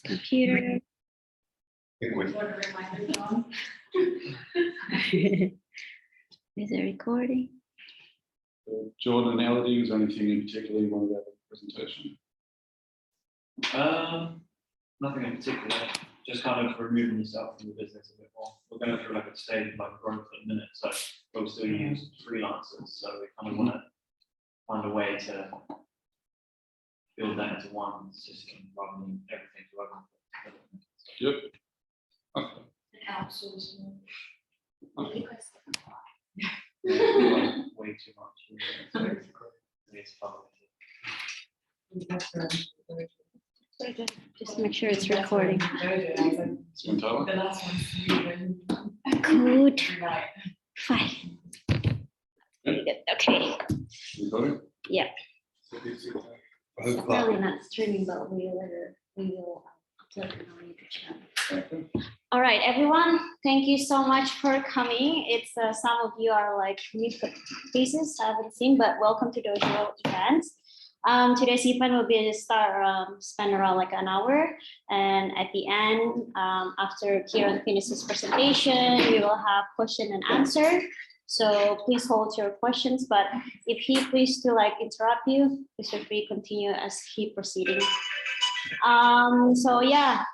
Computer. Is it recording? Jordan and Elodie, is there anything in particular you wanted out of the presentation? Nothing in particular, just kind of removing yourself from the business a bit more. We're going through like a stage of like growth at the minute, so we'll still use freelancers, so we kind of want to find a way to build that into one system rather than everything to open. Yep. Okay. Outsourcing. Way too much. It's public. Just make sure it's recording. Untitled? The last one. Good. Fine. Very good. Okay. Recording? Yeah. Okay. Probably not streaming, but we will upload it on YouTube channel. All right, everyone. Thank you so much for coming. It's some of you are like new faces I haven't seen, but welcome to Dojo events. Today's event will be spend around like an hour, and at the end, after Kieran finishes presentation, we will have question and answer. So please hold your questions, but if he please to like interrupt you, please feel free to continue as he proceeding. So yeah,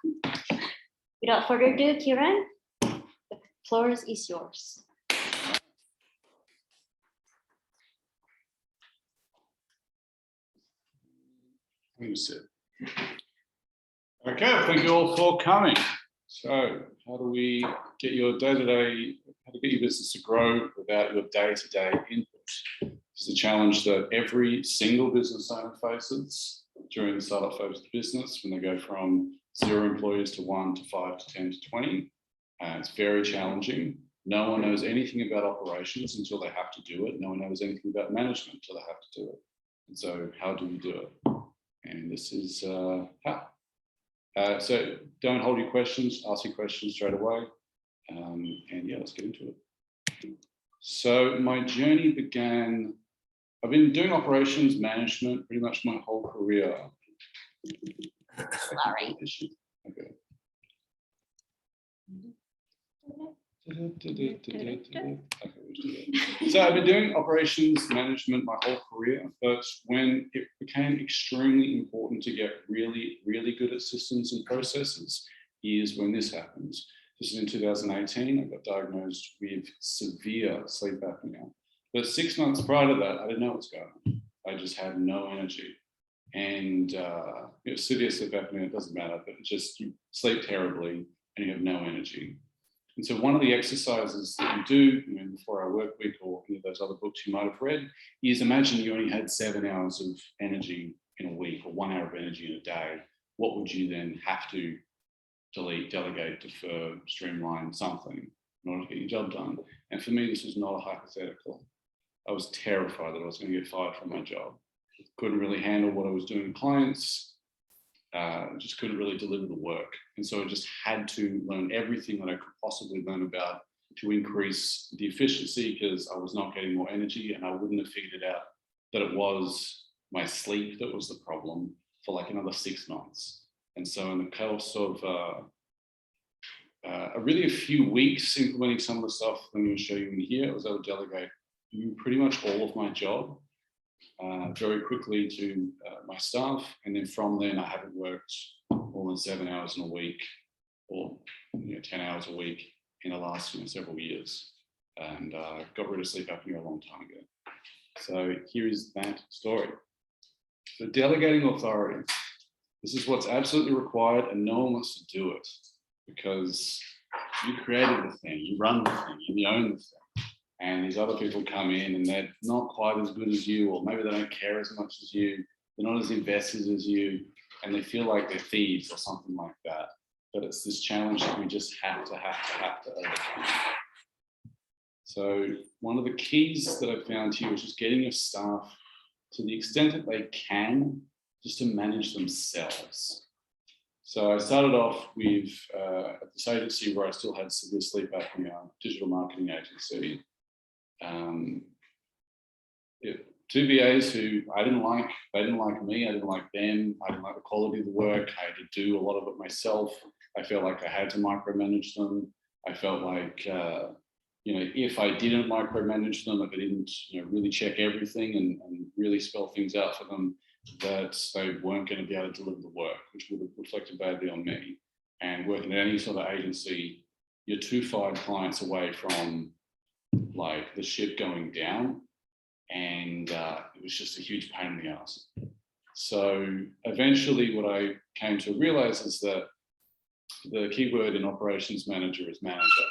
without further ado, Kieran, the floor is yours. Okay, thank you all for coming. So, how do we get your day-to-day, how to get your business to grow without your day-to-day input? It's a challenge that every single business owner faces during the startup phase of the business when they go from 0 employees to 1 to 5 to 10 to 20. It's very challenging. No one knows anything about operations until they have to do it. No one knows anything about management until they have to do it. And so how do we do it? And this is how. So don't hold your questions, ask your questions straight away. And yeah, let's get into it. So my journey began, I've been doing operations management pretty much my whole career. Sorry. Okay. So I've been doing operations management my whole career, but when it became extremely important to get really, really good at systems and processes is when this happens. This is in 2018. I got diagnosed with severe sleep apnea. But 6 months prior to that, I didn't know what was going on. I just had no energy. And severe sleep apnea, it doesn't matter, but just you sleep terribly and you have no energy. And so one of the exercises that you do before our work week or any of those other books you might have read is imagine you only had 7 hours of energy in a week or 1 hour of energy in a day. What would you then have to delete, delegate, defer, streamline something in order to get your job done? And for me, this was not a hypothetical. I was terrified that I was going to get fired from my job. Couldn't really handle what I was doing with clients. Just couldn't really deliver the work. And so I just had to learn everything that I could possibly learn about to increase the efficiency because I was not getting more energy, and I wouldn't have figured out that it was my sleep that was the problem for like another 6 months. And so in the course of really a few weeks implementing some of the stuff I'm going to show you in here, I was able to delegate pretty much all of my job very quickly to my staff, and then from then I haven't worked more than 7 hours in a week or 10 hours a week in the last several years, and got rid of sleep apnea a long time ago. So here is that story. So delegating authority. This is what's absolutely required, and no one wants to do it because you created the thing, you run the thing, you own the thing. And these other people come in and they're not quite as good as you, or maybe they don't care as much as you, they're not as invested as you, and they feel like they're thieves or something like that. But it's this challenge that we just have to overcome. So one of the keys that I found here is just getting your staff to the extent that they can, just to manage themselves. So I started off with at this agency where I still had severe sleep apnea, digital marketing agency. two VAs who I didn't like, they didn't like me, I didn't like them, I didn't like the quality of the work, I had to do a lot of it myself. I felt like I had to micromanage them. I felt like, if I didn't micromanage them, if I didn't really check everything and really spell things out for them, that they weren't going to be able to deliver the work, which would have reflected badly on me. And working at any sort of agency, you're 2 clients away from like the ship going down. And it was just a huge pain in the ass. So eventually what I came to realize is that the key word in operations manager is manager.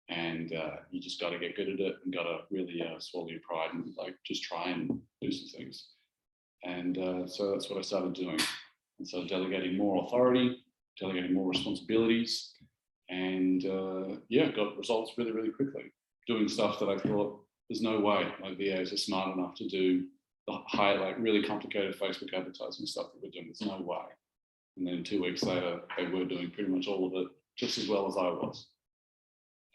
And you just got to get good at it and got to really swallow your pride and like just try and do some things. And so that's what I started doing. And so delegating more authority, delegating more responsibilities, and got results really, really quickly. Doing stuff that I thought there's no way my VAs are smart enough to do the high, like really complicated Facebook advertising stuff that we're doing. There's no way. And then 2 weeks later, they were doing pretty much all of it just as well as I was.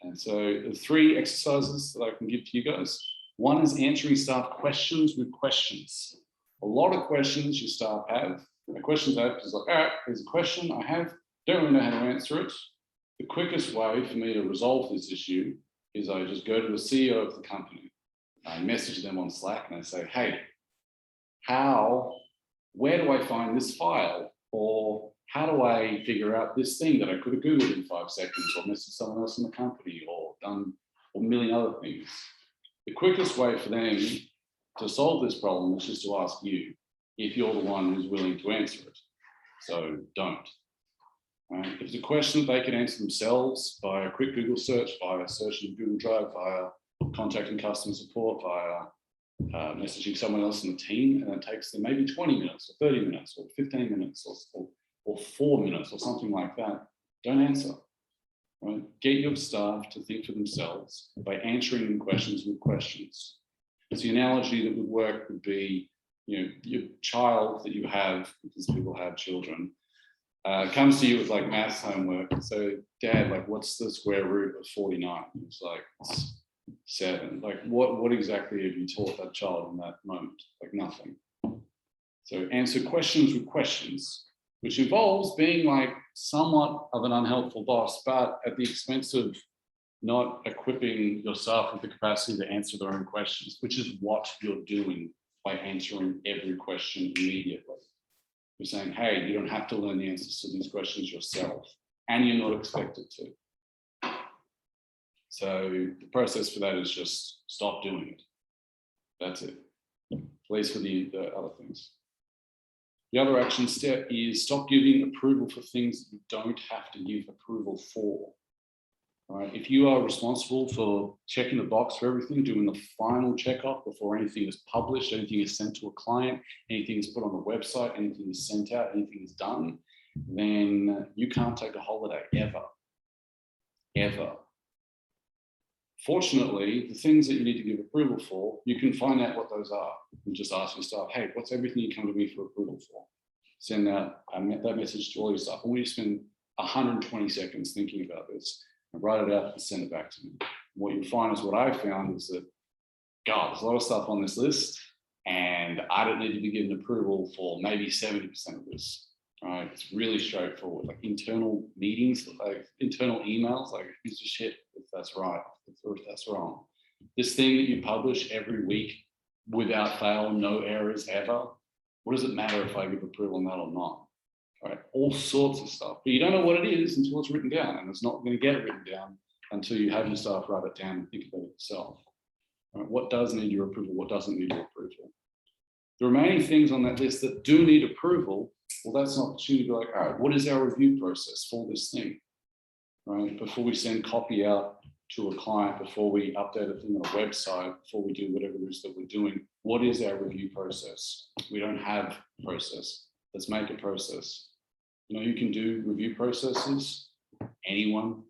And so the 3 exercises that I can give to you guys. One is answering staff questions with questions. A lot of questions your staff have. The questions I have is like, all right, here's a question I have, don't really know how to answer it. The quickest way for me to resolve this issue is I just go to the CEO of the company. I message them on Slack and I say, hey, where do I find this file? Or how do I figure out this thing that I could have Googled in 5 seconds or messaged someone else in the company or done a million other things? The quickest way for them to solve this problem is just to ask you if you're the one who's willing to answer it. So don't. Right? If it's a question that they can answer themselves by a quick Google search, via searching Google Drive, via contacting customer support, via messaging someone else in the team, and it takes them maybe 20 minutes or 30 minutes or 15 minutes or 4 minutes or something like that, don't answer. Right? Get your staff to think for themselves by answering them questions with questions. So the analogy that would work would be, your child that you have, because people have children, comes to you with like maths homework. So, Dad, like, what's the square root of 49? It's like, it's 7. Like, what exactly have you taught that child in that moment? Like, nothing. So answer questions with questions, which involves being like somewhat of an unhelpful boss, but at the expense of not equipping your staff with the capacity to answer their own questions, which is what you're doing by answering every question immediately. You're saying, hey, you don't have to learn the answers to these questions yourself, and you're not expected to. So the process for that is just stop doing it. That's it, at least for the other things. The other action step is stop giving approval for things that you don't have to give approval for. Right? If you are responsible for checking the box for everything, doing the final checkoff before anything is published, anything is sent to a client, anything is put on the website, anything is sent out, anything is done, then you can't take a holiday ever. Ever. Fortunately, the things that you need to give approval for, you can find out what those are and just ask your staff, hey, what's everything you come to me for approval for? Send out that message to all your staff. I want you to spend 120 seconds thinking about this and write it out and send it back to me. What you'll find is what I found is that, God, there's a lot of stuff on this list and I don't need to be given approval for maybe 70% of this. Right? It's really straightforward, like internal meetings, like internal emails, like who's the shit if that's right, if that's wrong. This thing that you publish every week without fail, no errors ever, what does it matter if I give approval on that or not? Right? All sorts of stuff, but you don't know what it is until it's written down, and it's not going to get written down until you have your staff write it down and think about it yourself. Right? What does need your approval? What doesn't need your approval? The remaining things on that list that do need approval, well, that's an opportunity to be like, all right, what is our review process for this thing? Right? Before we send copy out to a client, before we update a thing on a website, before we do whatever it is that we're doing, what is our review process? We don't have a process. Let's make a process. You can do review processes, anyone,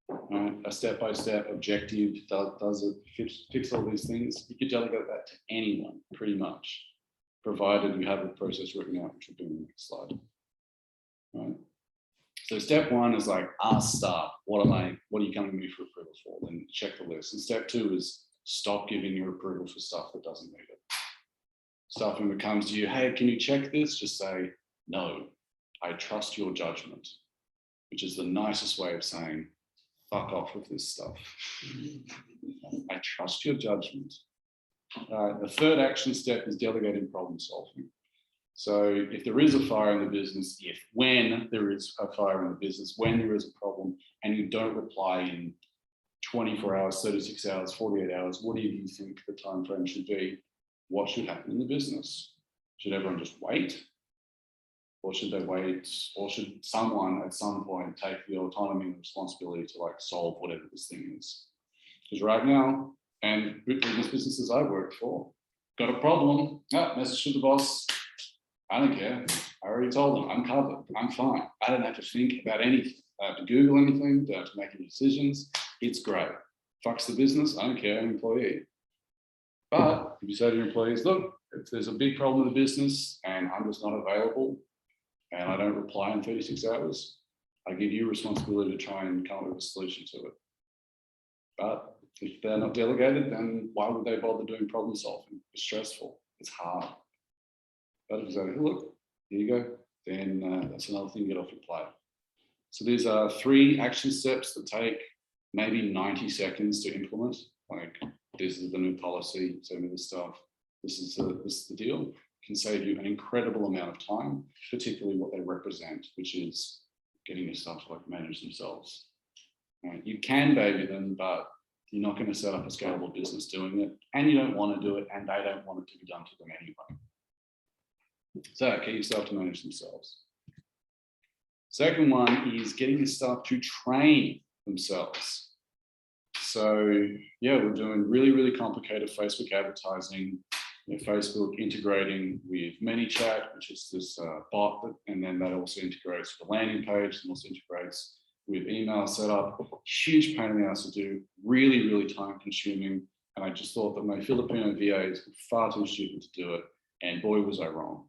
right? A step-by-step objective, does it fix all these things? You could delegate that to anyone, pretty much, provided you have a process written out, which we'll do in the next slide. Right? So step 1 is like, ask staff, what are you coming to me for approval for? Then check the list. And step 2 is stop giving your approval for stuff that doesn't need it. Stuff when it comes to you, hey, can you check this? Just say, no, I trust your judgment, which is the nicest way of saying, fuck off with this stuff. I trust your judgment. The third action step is delegating problem solving. So if there is a fire in the business, when there is a fire in the business, when there is a problem, and you don't reply in 24 hours, 36 hours, 48 hours, what do you think the time frame should be? What should happen in the business? Should everyone just wait? Or should they wait? Or should someone at some point take the autonomy and responsibility to like solve whatever this thing is? Because right now, and with previous businesses I've worked for, got a problem, message to the boss, I don't care, I already told them, I'm covered, I'm fine. I don't have to think about anything. I don't have to Google anything, don't have to make any decisions. It's great. Fucks the business, I don't care, I'm an employee. But if you say to your employees, look, if there's a big problem in the business and I'm just not available and I don't reply in 36 hours, I give you responsibility to try and come up with a solution to it. But if they're not delegated, then why would they bother doing problem solving? It's stressful, it's hard. But if you say, look, here you go, then that's another thing to get off your plate. So these are 3 action steps that take maybe 90 seconds to implement. Like, this is the new policy, send me this stuff. This is the deal. It can save you an incredible amount of time, particularly what they represent, which is getting your stuff to like manage themselves. You can baby them, but you're not going to set up a scalable business doing it, and you don't want to do it, and they don't want it to be done to them anyway. So get yourself to manage themselves. Second one is getting your staff to train themselves. So yeah, we're doing really, really complicated Facebook advertising, Facebook integrating with ManyChat, which is this bot, and then that also integrates with the landing page and also integrates with email setup. Huge pain in the ass to do, really, really time consuming. And I just thought that my Filipino VAs were far too stupid to do it. And boy, was I wrong.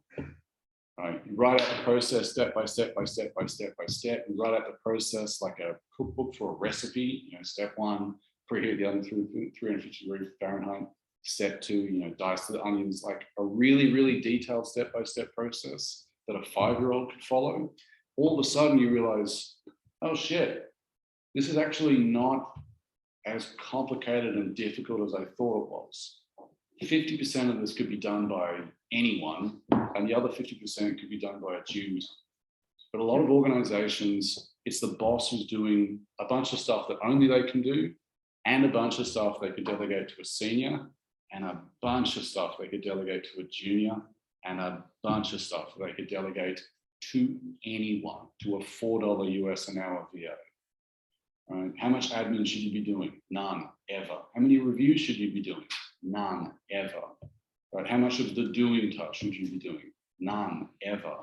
Right? You write out the process step by step by step by step by step. You write out the process like a cookbook for a recipe. Step 1, preheat the oven through 350 degrees Fahrenheit. Step 2, dice the onions, like a really, really detailed step by step process that a 5-year-old could follow. All of a sudden you realize, oh shit, this is actually not as complicated and difficult as I thought it was. 50% of this could be done by anyone, and the other 50% could be done by a junior. But a lot of organizations, it's the boss who's doing a bunch of stuff that only they can do, and a bunch of stuff they could delegate to a senior, and a bunch of stuff they could delegate to a junior, and a bunch of stuff they could delegate to anyone, to a $4 US an hour VA. Right? How much admin should you be doing? None, ever. How many reviews should you be doing? None, ever. Right? How much of the doing touch should you be doing? None, ever.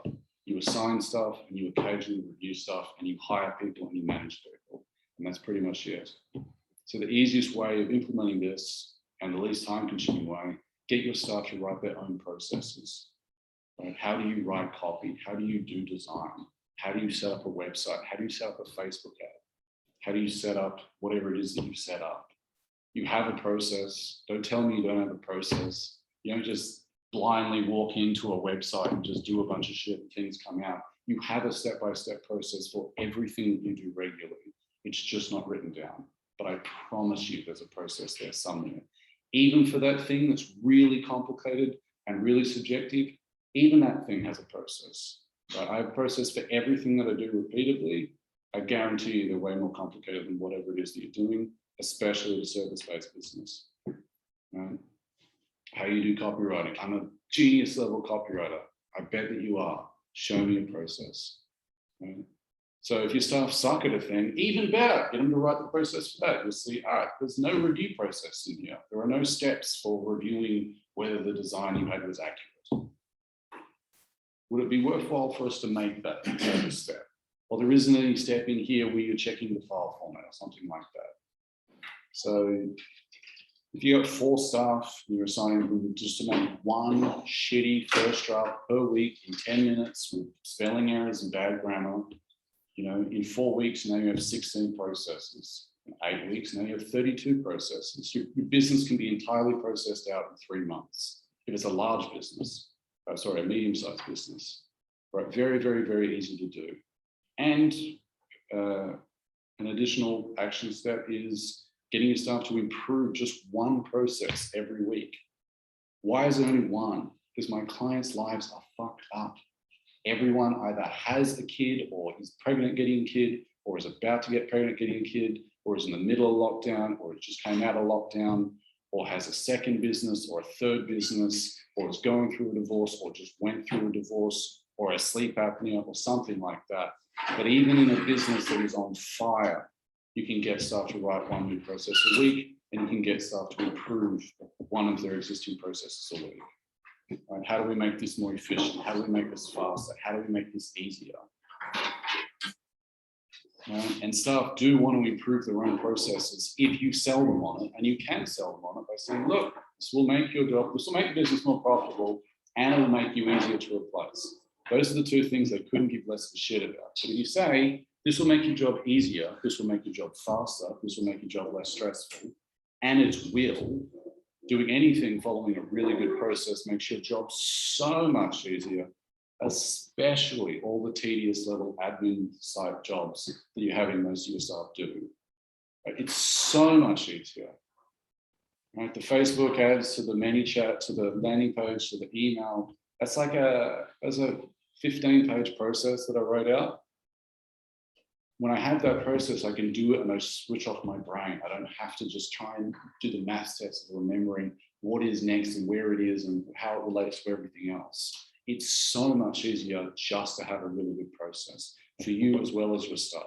You assign stuff and you occasionally review stuff and you hire people and you manage people. And that's pretty much it. So the easiest way of implementing this and the least time consuming way, get your staff to write their own processes. Right? How do you write copy? How do you do design? How do you set up a website? How do you set up a Facebook ad? How do you set up whatever it is that you set up? You have a process. Don't tell me you don't have a process. You don't just blindly walk into a website and just do a bunch of shit and things come out. You have a step-by-step process for everything that you do regularly. It's just not written down. But I promise you there's a process there somewhere. Even for that thing that's really complicated and really subjective, even that thing has a process. Right? I have a process for everything that I do repeatedly. I guarantee you they're way more complicated than whatever it is that you're doing, especially a service-based business. Right? How you do copywriting. I'm a genius level copywriter. I bet that you are. Show me a process. Right? So if your staff suck at a thing, even better, get them to write the process for that. You'll see, all right, there's no review process in here. There are no steps for reviewing whether the design you had was accurate. Would it be worthwhile for us to make that a step? Well, there isn't any step in here where you're checking the file format or something like that. So if you got 4 staff, you're assigning them just to make one shitty first draft per week in 10 minutes with spelling errors and bad grammar. In 4 weeks, now you have 16 processes. 8 weeks, now you have 32 processes. Your business can be entirely processed out in 3 months. If it's a large business, sorry, a medium-sized business, right? Very, very, very easy to do. And an additional action step is getting your staff to improve just one process every week. Why is it only one? Because my clients' lives are fucked up. Everyone either has a kid or is pregnant getting a kid or is about to get pregnant getting a kid or is in the middle of lockdown or it just came out of lockdown or has a second business or a third business or is going through a divorce or just went through a divorce or a sleep apnea or something like that. But even in a business that is on fire, you can get staff to write one new process a week and you can get staff to improve one of their existing processes a week. Right? How do we make this more efficient? How do we make this faster? How do we make this easier? And staff do want to improve their own processes if you sell them on it, and you can sell them on it by saying, look, this will make your job, this will make the business more profitable, and it will make you easier to replace. Those are the two things they couldn't give less of a shit about. So if you say, this will make your job easier, this will make your job faster, this will make your job less stressful, and it will, doing anything following a really good process makes your job so much easier, especially all the tedious level admin side jobs that you're having most of your staff do. It's so much easier. Right? The Facebook ads to the ManyChat, to the landing page, to the email, that's a 15-page process that I wrote out. When I have that process, I can do it and I switch off my brain. I don't have to just try and do the math test of remembering what is next and where it is and how it relates to everything else. It's so much easier just to have a really good process for you as well as your staff.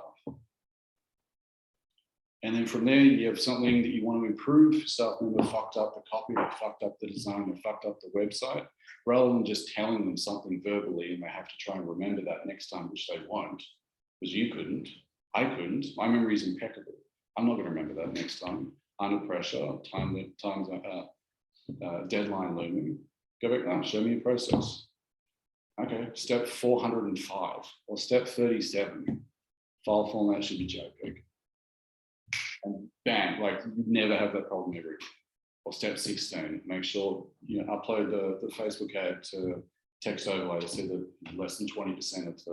And then from there, you have something that you want to improve. Staff member fucked up the copy, or fucked up the design, or fucked up the website. Rather than just telling them something verbally and they have to try and remember that next time, which they won't, because you couldn't, I couldn't. My memory is impeccable. I'm not going to remember that next time. Under pressure, deadline looming. Go back now, show me your process. Okay, step 405 or step 37. File format should be JPEG. And bam, like you never have that problem ever. Or step 16, make sure you upload the Facebook ad to text overlay so that less than 20%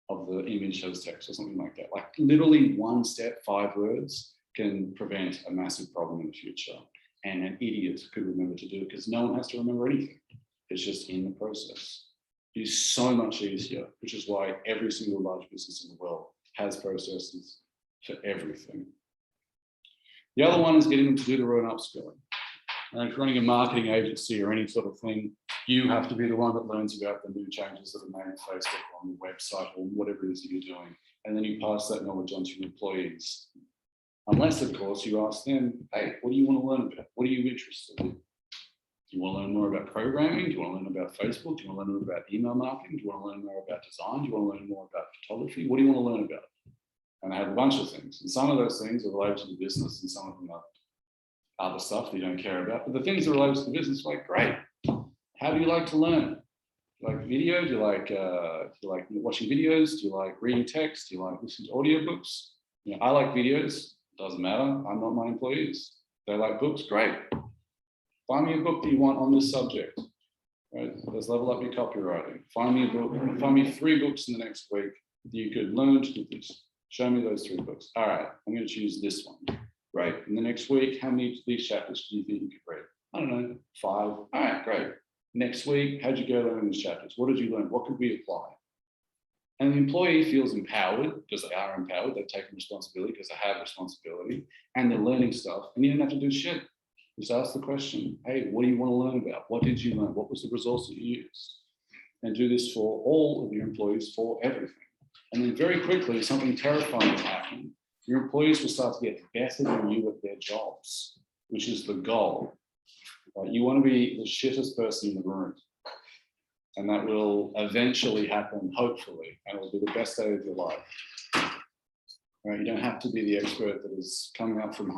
of the image has text or something like that. Like literally one step, 5 words can prevent a massive problem in the future. And an idiot could remember to do it because no one has to remember anything. It's just in the process. It is so much easier, which is why every single large business in the world has processes for everything. The other one is getting them to do their own upskilling. And if you're running a marketing agency or any sort of thing, you have to be the one that learns about the new changes that are made on Facebook, on the website, or whatever it is that you're doing. And then you pass that knowledge on to your employees. Unless, of course, you ask them, hey, what do you want to learn about? What are you interested in? Do you want to learn more about programming? Do you want to learn about Facebook? Do you want to learn more about email marketing? Do you want to learn more about design? Do you want to learn more about photography? What do you want to learn about? And I have a bunch of things. And some of those things are related to the business and some of them are other stuff that you don't care about. But the things that are related to the business, like, great. How do you like to learn? Do you like video? Do you like watching videos? Do you like reading text? Do you like listening to audiobooks? You know, I like videos. Doesn't matter. I'm not my employees. They like books. Great. Find me a book that you want on this subject. Right? Let's level up your copywriting. Find me a book. Find me 3 books in the next week that you could learn to do this. Show me those 3 books. All right, I'm going to choose this one. Great. In the next week, how many of these chapters do you think you could read? I don't know, 5. All right, great. Next week, how'd you go learning these chapters? What did you learn? What could we apply? And the employee feels empowered because they are empowered. They've taken responsibility because they have responsibility and they're learning stuff. And you don't have to do shit. Just ask the question, hey, what do you want to learn about? What did you learn? What was the resource that you used? And do this for all of your employees for everything. And then very quickly, something terrifying will happen. Your employees will start to get better than you at their jobs, which is the goal. Right? You want to be the shittest person in the room. And that will eventually happen, hopefully, and it will be the best day of your life. Right? You don't have to be the expert that is coming up from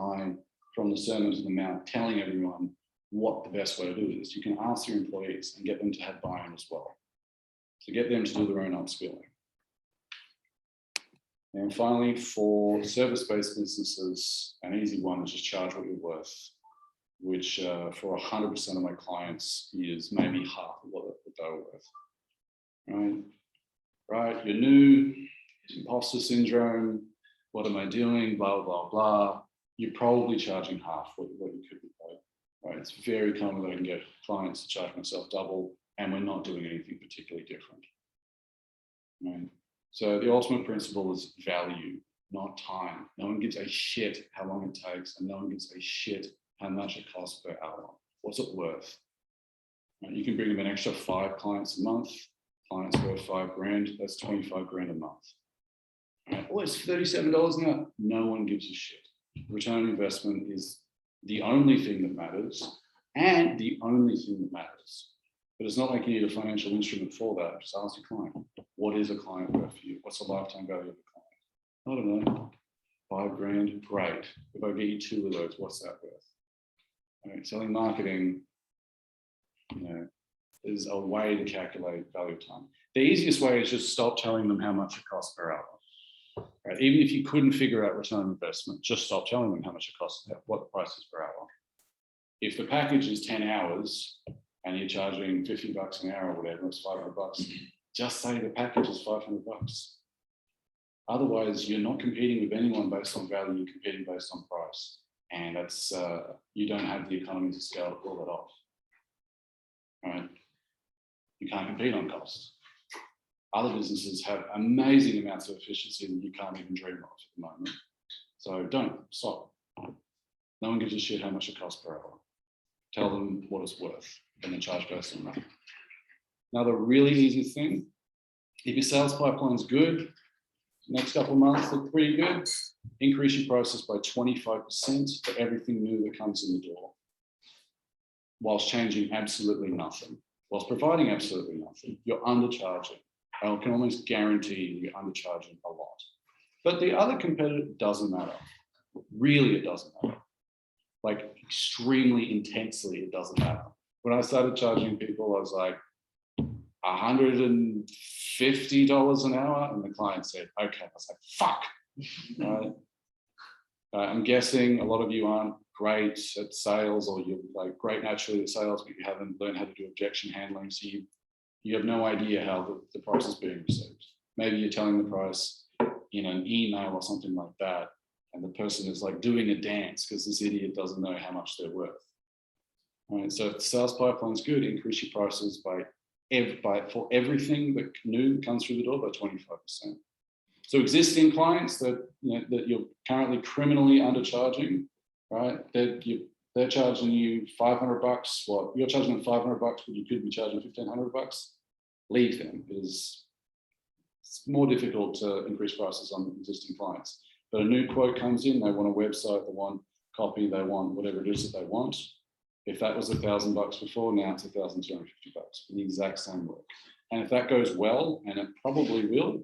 the Sermon to the Mount, telling everyone what the best way to do it is. You can ask your employees and get them to have buy-in as well. So get them to do their own upskilling. And finally, for service-based businesses, an easy one is just charge what you're worth, which for 100% of my clients is maybe half of what they're worth. Right, you're new, imposter syndrome, what am I doing, blah, blah, blah. You're probably charging half what you could be paid, right? It's very common that I can get clients to charge myself double, and we're not doing anything particularly different, right? So the ultimate principle is value, not time. No one gives a shit how long it takes, and no one gives a shit how much it costs per hour. What's it worth? Right? You can bring them an extra 5 clients a month. Clients worth $5,000, that's 25 grand a month. Right? Oh, it's $37 an hour. No one gives a shit. Return on investment is the only thing that matters, and the only thing that matters. But it's not like you need a financial instrument for that. Just ask your client, what is a client worth for you? What's the lifetime value of a client? I don't know, $5,000, great. If I get you 2 of those, what's that worth? Right? Selling marketing, is a way to calculate value of time. The easiest way is just stop telling them how much it costs per hour. Right? Even if you couldn't figure out return on investment, just stop telling them how much it costs, what the price is per hour. If the package is 10 hours and you're charging $50 an hour or whatever, it's $500, just say the package is $500. Otherwise, you're not competing with anyone based on value, you're competing based on price. And that's, you don't have the economies of scale to pull that off. Right? You can't compete on cost. Other businesses have amazing amounts of efficiency that you can't even dream of at the moment. So don't stop. No one gives a shit how much it costs per hour. Tell them what it's worth and then charge based on that. Another really easy thing, if your sales pipeline's good, next couple of months look pretty good, increase your prices by 25% for everything new that comes in the door, whilst changing absolutely nothing. Whilst providing absolutely nothing, you're undercharging. I can almost guarantee you're undercharging a lot. But the other competitor doesn't matter. Really, it doesn't matter. Like extremely intensely, it doesn't matter. When I started charging people, I was like $150 an hour, and the client said, okay. I was like, fuck. Right? I'm guessing a lot of you aren't great at sales, or you're like great naturally at sales, but you haven't learned how to do objection handling. So you have no idea how the price is being received. Maybe you're telling the price in an email or something like that, and the person is like doing a dance because this idiot doesn't know how much they're worth. All right, so if the sales pipeline is good, increase your prices for everything that new comes through the door by 25%. So existing clients that that you're currently criminally undercharging, right? They're charging you $500. Well, you're charging them $500, but you could be charging $1,500. Leave them, because it's more difficult to increase prices on existing clients. But a new quote comes in, they want a website, they want copy, they want whatever it is that they want. If that was $1,000 before, now it's $1,250 for the exact same work. And if that goes well, and it probably will,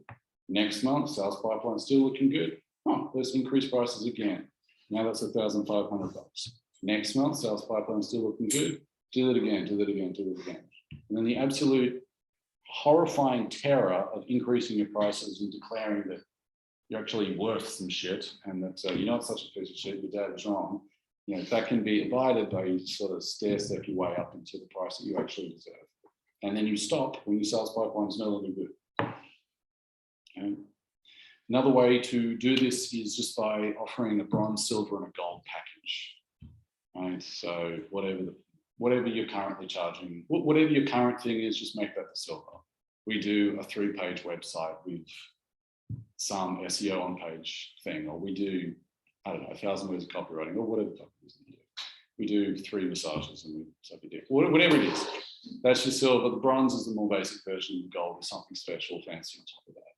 next month, sales pipeline still looking good. Oh, let's increase prices again. Now that's $1,500. Next month, sales pipeline still looking good. Do it again, do it again, do it again. And then the absolute horrifying terror of increasing your prices and declaring that you're actually worth some shit, and that you're not such a piece of shit, your dad is wrong. That can be avoided by you sort of stair-step your way up into the price that you actually deserve. And then you stop when your sales pipeline is no longer good. Okay. Another way to do this is just by offering a bronze, silver, and a gold package. Right? So whatever you're currently charging, whatever your current thing is, just make that the silver. We do a 3-page website with some SEO on page thing, or we do, I don't know, 1,000 words of copywriting, or whatever the is. We do 3 massages and we suck your dick. Whatever it is, that's your silver. The bronze is the more basic version. The gold is something special, fancy on top of that.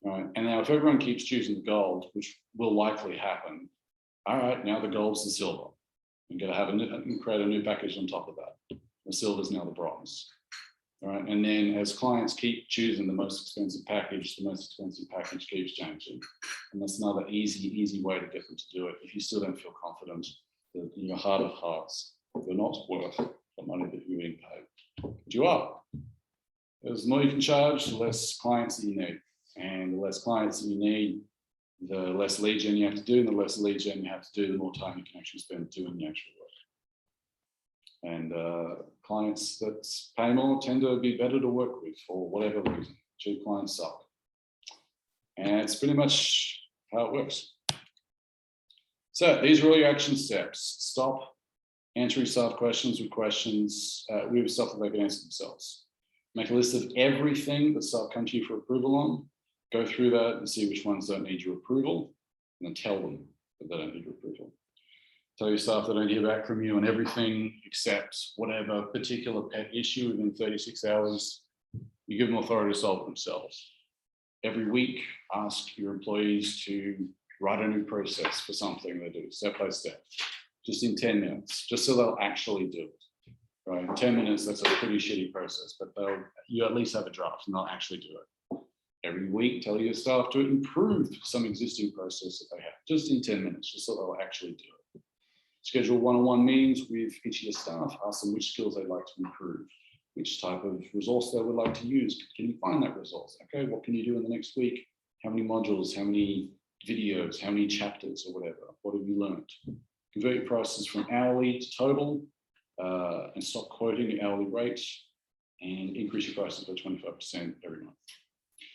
All right. And now if everyone keeps choosing the gold, which will likely happen, all right, now the gold's the silver. You're going to have create a new package on top of that. The silver is now the bronze. All right. And then as clients keep choosing the most expensive package, the most expensive package keeps changing. And that's another easy way to get them to do it. If you still don't feel confident that in your heart of hearts, you're not worth the money that you're being paid. But you are. The more you can charge, the less clients that you need. And the less clients that you need, the less lead gen you have to do, and the less lead gen you have to do, the more time you can actually spend doing the actual work. And clients that pay more tend to be better to work with for whatever reason. Cheap clients suck. And it's pretty much how it works. So these are all your action steps. Stop answering staff questions with stuff that they can answer themselves. Make a list of everything that staff come to you for approval on. Go through that and see which ones don't need your approval, and then tell them that they don't need your approval. Tell your staff they don't hear back from you on everything except whatever particular pet issue within 36 hours. You give them authority to solve it themselves. Every week, ask your employees to write a new process for something they do, step by step, just in 10 minutes, just so they'll actually do it. Right, in 10 minutes, that's a pretty shitty process, but you at least have a draft and they'll actually do it. Every week, tell your staff to improve some existing process that they have, just in 10 minutes, just so they'll actually do it. Schedule one-on-one meetings with each of your staff, ask them which skills they'd like to improve, which type of resource they would like to use. Can you find that resource? Okay, what can you do in the next week? How many modules, how many videos, how many chapters or whatever? What have you learned? Convert your prices from hourly to total and stop quoting your hourly rate and increase your prices by 25% every month.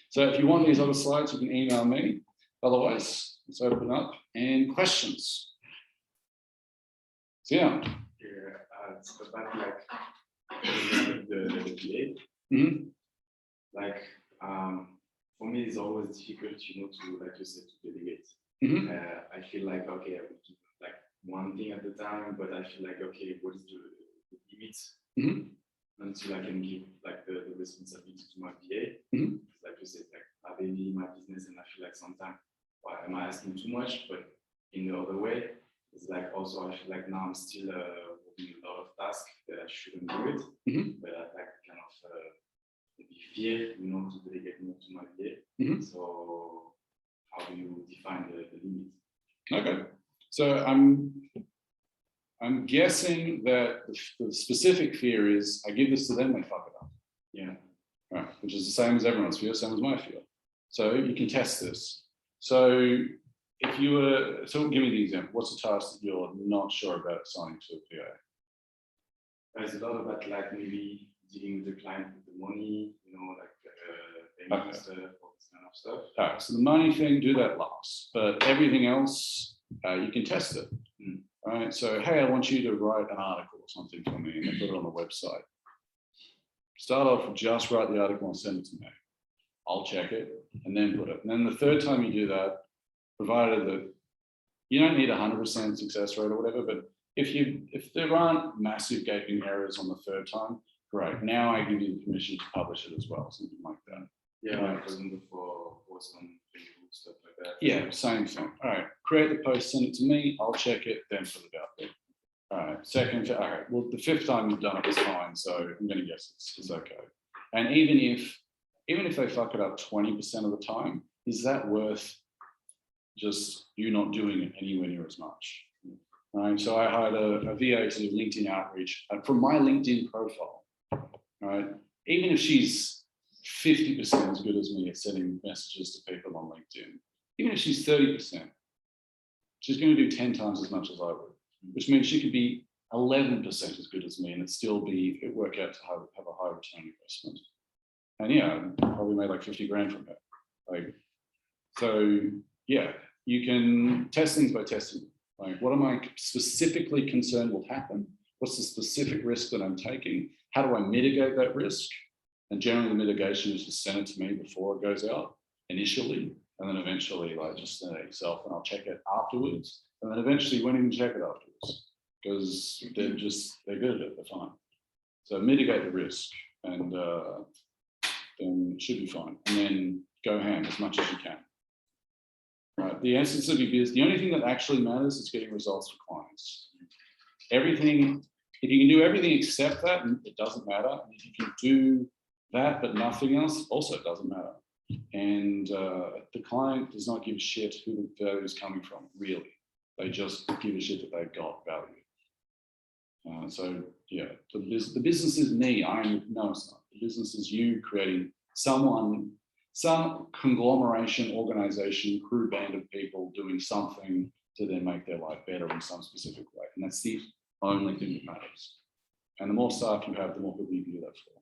So if you want these other slides, you can email me. Otherwise, let's open up and questions. So yeah. It's about like the delay. Mm-hmm. Like for me, it's always difficult, to, like you said, to delegate. Mm-hmm. I feel like, okay, I would do like one thing at the time, but I feel like, okay, what is the limit until I can give like the responsibility to my VA? Mm-hmm. Like you said, like are they really my business, and I feel like sometimes, well, am I asking too much? But in the other way, it's like also I feel like now I'm still working a lot of tasks that I shouldn't do it, but I like kind of maybe fear, to delegate more to my VA. So how do you define the limit? Okay, so I'm guessing that the specific fear is I give this to them, they fuck it up. Yeah. Right, which is the same as everyone's fear, same as my fear. So you can test this. So if you were, so give me the example. What's the task that you're not sure about assigning to a PA? There's a lot about like maybe dealing with the client with the money, like payment stuff, all this kind of stuff. All right, so the money thing, do that last, but everything else, you can test it. All right, so hey, I want you to write an article or something for me, and then put it on the website. Start off, just write the article and send it to me. I'll check it and then put it. And then the third time you do that, provided that you don't need 100% success rate or whatever, but if there aren't massive gaping errors on the third time, great. Now I give you the permission to publish it as well, something like that. Yeah, like for example, for posts on Facebook, stuff like that. Yeah, same thing. All right, create the post, send it to me, I'll check it, then put it out there. All right, second, all right, well, the fifth time you've done it is fine, so I'm going to guess it's okay. And even if they fuck it up 20% of the time, is that worth just you not doing it anywhere near as much? Right, so I hired a VA to do LinkedIn outreach from my LinkedIn profile. Right, even if she's 50% as good as me at sending messages to people on LinkedIn, even if she's 30%, she's going to do 10 times as much as I would, which means she could be 11% as good as me and it work out to have a high return investment. And yeah, probably made like 50 grand from it. So yeah, you can test things by testing. Like, what am I specifically concerned will happen? What's the specific risk that I'm taking? How do I mitigate that risk? And generally the mitigation is just send it to me before it goes out initially, and then eventually just send it yourself and I'll check it afterwards. And then eventually you won't even check it afterwards because they're good at it, they're fine. So mitigate the risk and then it should be fine. And then go ham as much as you can. Right. The essence of your business, the only thing that actually matters is getting results for clients. Everything, if you can do everything except that, it doesn't matter. And if you can do that but nothing else, also it doesn't matter. And the client does not give a shit who the value is coming from, really. They just give a shit that they've got value. So yeah, the business is me. No, it's not. The business is you creating someone some conglomeration, organization, crew band of people doing something to then make their life better in some specific way. And that's the only thing that matters. And the more staff you have, the more people you can do that for.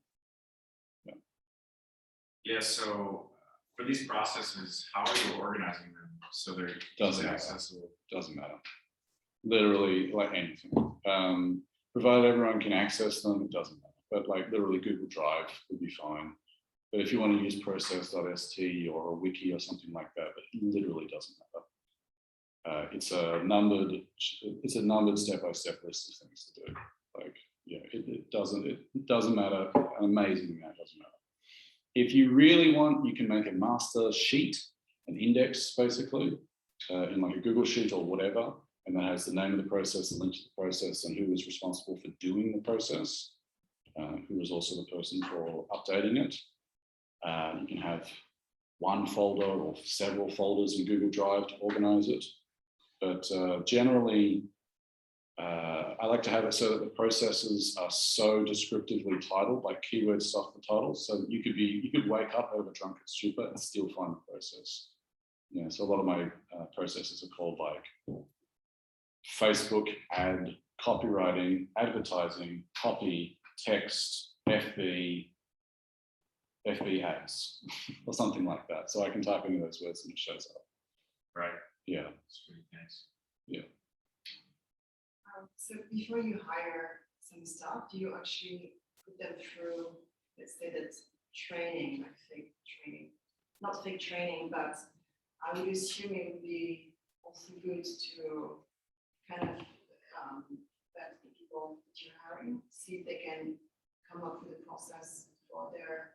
Yeah, so for these processes, how are you organizing them so they're Doesn't easily matter. accessible? Doesn't matter. Literally, like anything. Provided everyone can access them, it doesn't matter. But like literally Google Drive would be fine. But if you want to use process.st or a wiki or something like that, it literally doesn't matter. It's a numbered step-by-step list of things to do. Like, yeah, it doesn't matter. An amazing amount doesn't matter. If you really want, you can make a master sheet, an index basically, in like a Google Sheet or whatever, and that has the name of the process, the link to the process, and who was responsible for doing the process, who was also the person for updating it. You can have one folder or several folders in Google Drive to organize it. But generally, I like to have it so that the processes are so descriptively titled, like keyword stuff for titles, so that you could wake up over drunk and stupid and still find the process. Yeah, so a lot of my processes are called like Facebook ad, copywriting, advertising, copy, text, FB ads, or something like that. So I can type any of those words and it shows up. Right. Yeah. That's really nice. Yeah. So before you hire some staff, do you actually put them through, let's say that training, like fake training, not fake training, but I would assume it would be also good to kind of vet the people that you're hiring, see if they can come up with a process for their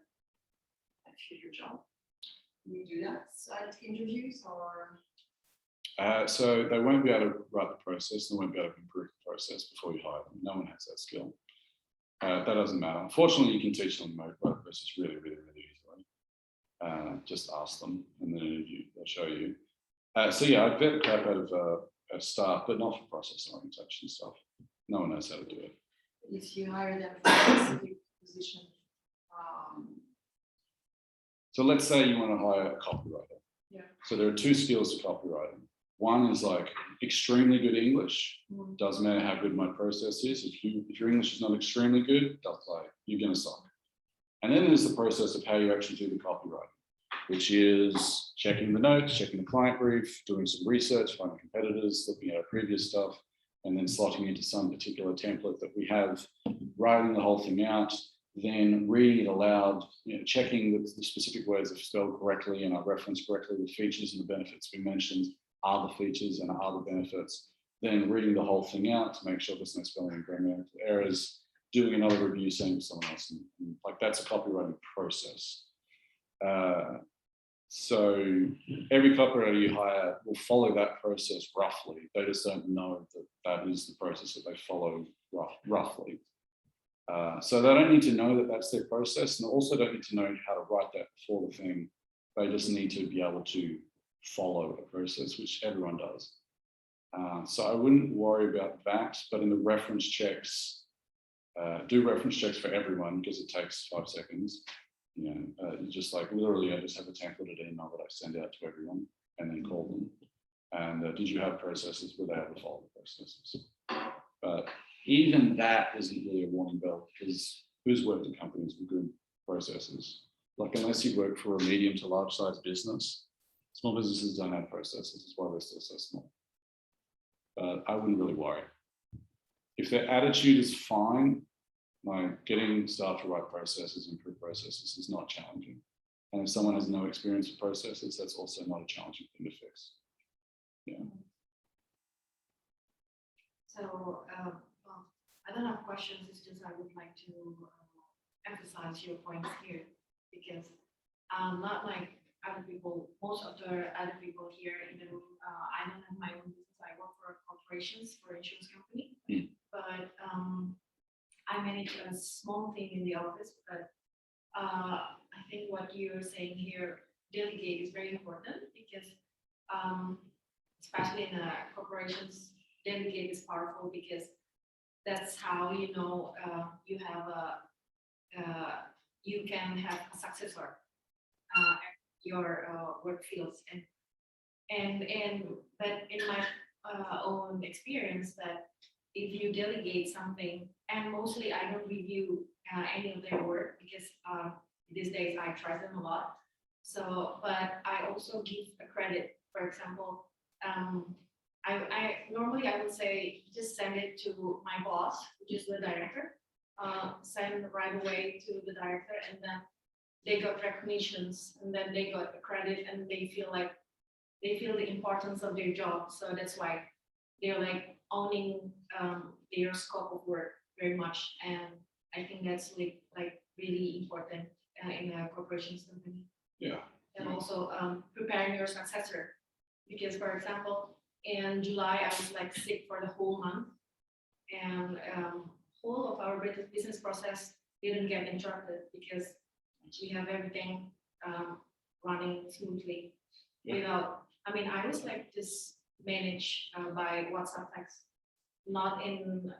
future job. Do you do that at interviews or? So they won't be able to write the process, they won't be able to improve the process before you hire them. No one has that skill. That doesn't matter. Unfortunately, you can teach them to write the process really, really, really easily. Just ask them and then interview, they'll show you. So yeah, I'd vet the crap out of staff, but not for process orientation stuff. No one knows how to do it. If you hire them for a specific position, so let's say you want to hire a copywriter. Yeah. So there are two skills to copywriting. One is like extremely good English. Doesn't matter how good my process is. If your English is not extremely good, that's like you're gonna suck. And then there's the process of how you actually do the copywriting, which is checking the notes, checking the client brief, doing some research, finding competitors, looking at our previous stuff, and then slotting into some particular template that we have, writing the whole thing out, then reading it aloud, checking that the specific words are spelled correctly and are referenced correctly, the features and the benefits we mentioned are the features and are the benefits, then reading the whole thing out to make sure there's no spelling and grammatical errors, doing another review, saying to someone else, and like that's a copywriting process. So every copywriter you hire will follow that process roughly. They just don't know that that is the process that they follow roughly. So they don't need to know that that's their process, and they also don't need to know how to write that before the thing. They just need to be able to follow a process, which everyone does. So I wouldn't worry about that, but in the reference checks, do reference checks for everyone because it takes 5 seconds. Just like literally, I just have a templated email that I send out to everyone and then call them. And did you have processes where they have to follow the processes? But even that isn't really a warning bell because who's worked in companies with good processes? Like unless you work for a medium to large size business, small businesses don't have processes. That's why they're still so small. But I wouldn't really worry. If their attitude is fine, like getting staff to write processes, improve processes is not challenging. And if someone has no experience with processes, that's also not a challenging thing to fix. Yeah. so I don't have questions, it's just I would like to emphasize your points here because not like other people, most of the other people here in the room, I don't have my own business, I work for corporations, for insurance company, but I manage a small thing in the office, but I think what you're saying here, delegate is very important because especially in corporations, delegate is powerful because that's how you know you have you can have a successor. your work fields. But in my own experience, that if you delegate something, and mostly I don't review any of their work because these days I trust them a lot. So, but I also give a credit. For example, I normally I would say just send it to my boss, which is the director. Send right away to the director, and then they got recognitions, and then they got a credit, and they feel the importance of their job. So that's why they're like owning their scope of work very much, and I think that's like really important in a corporation's company. Yeah. And also preparing your successor, because for example, in July I was like sick for the whole month, and whole of our business process didn't get interrupted because we have everything running smoothly without. I mean, I was like just managed by WhatsApp text, not in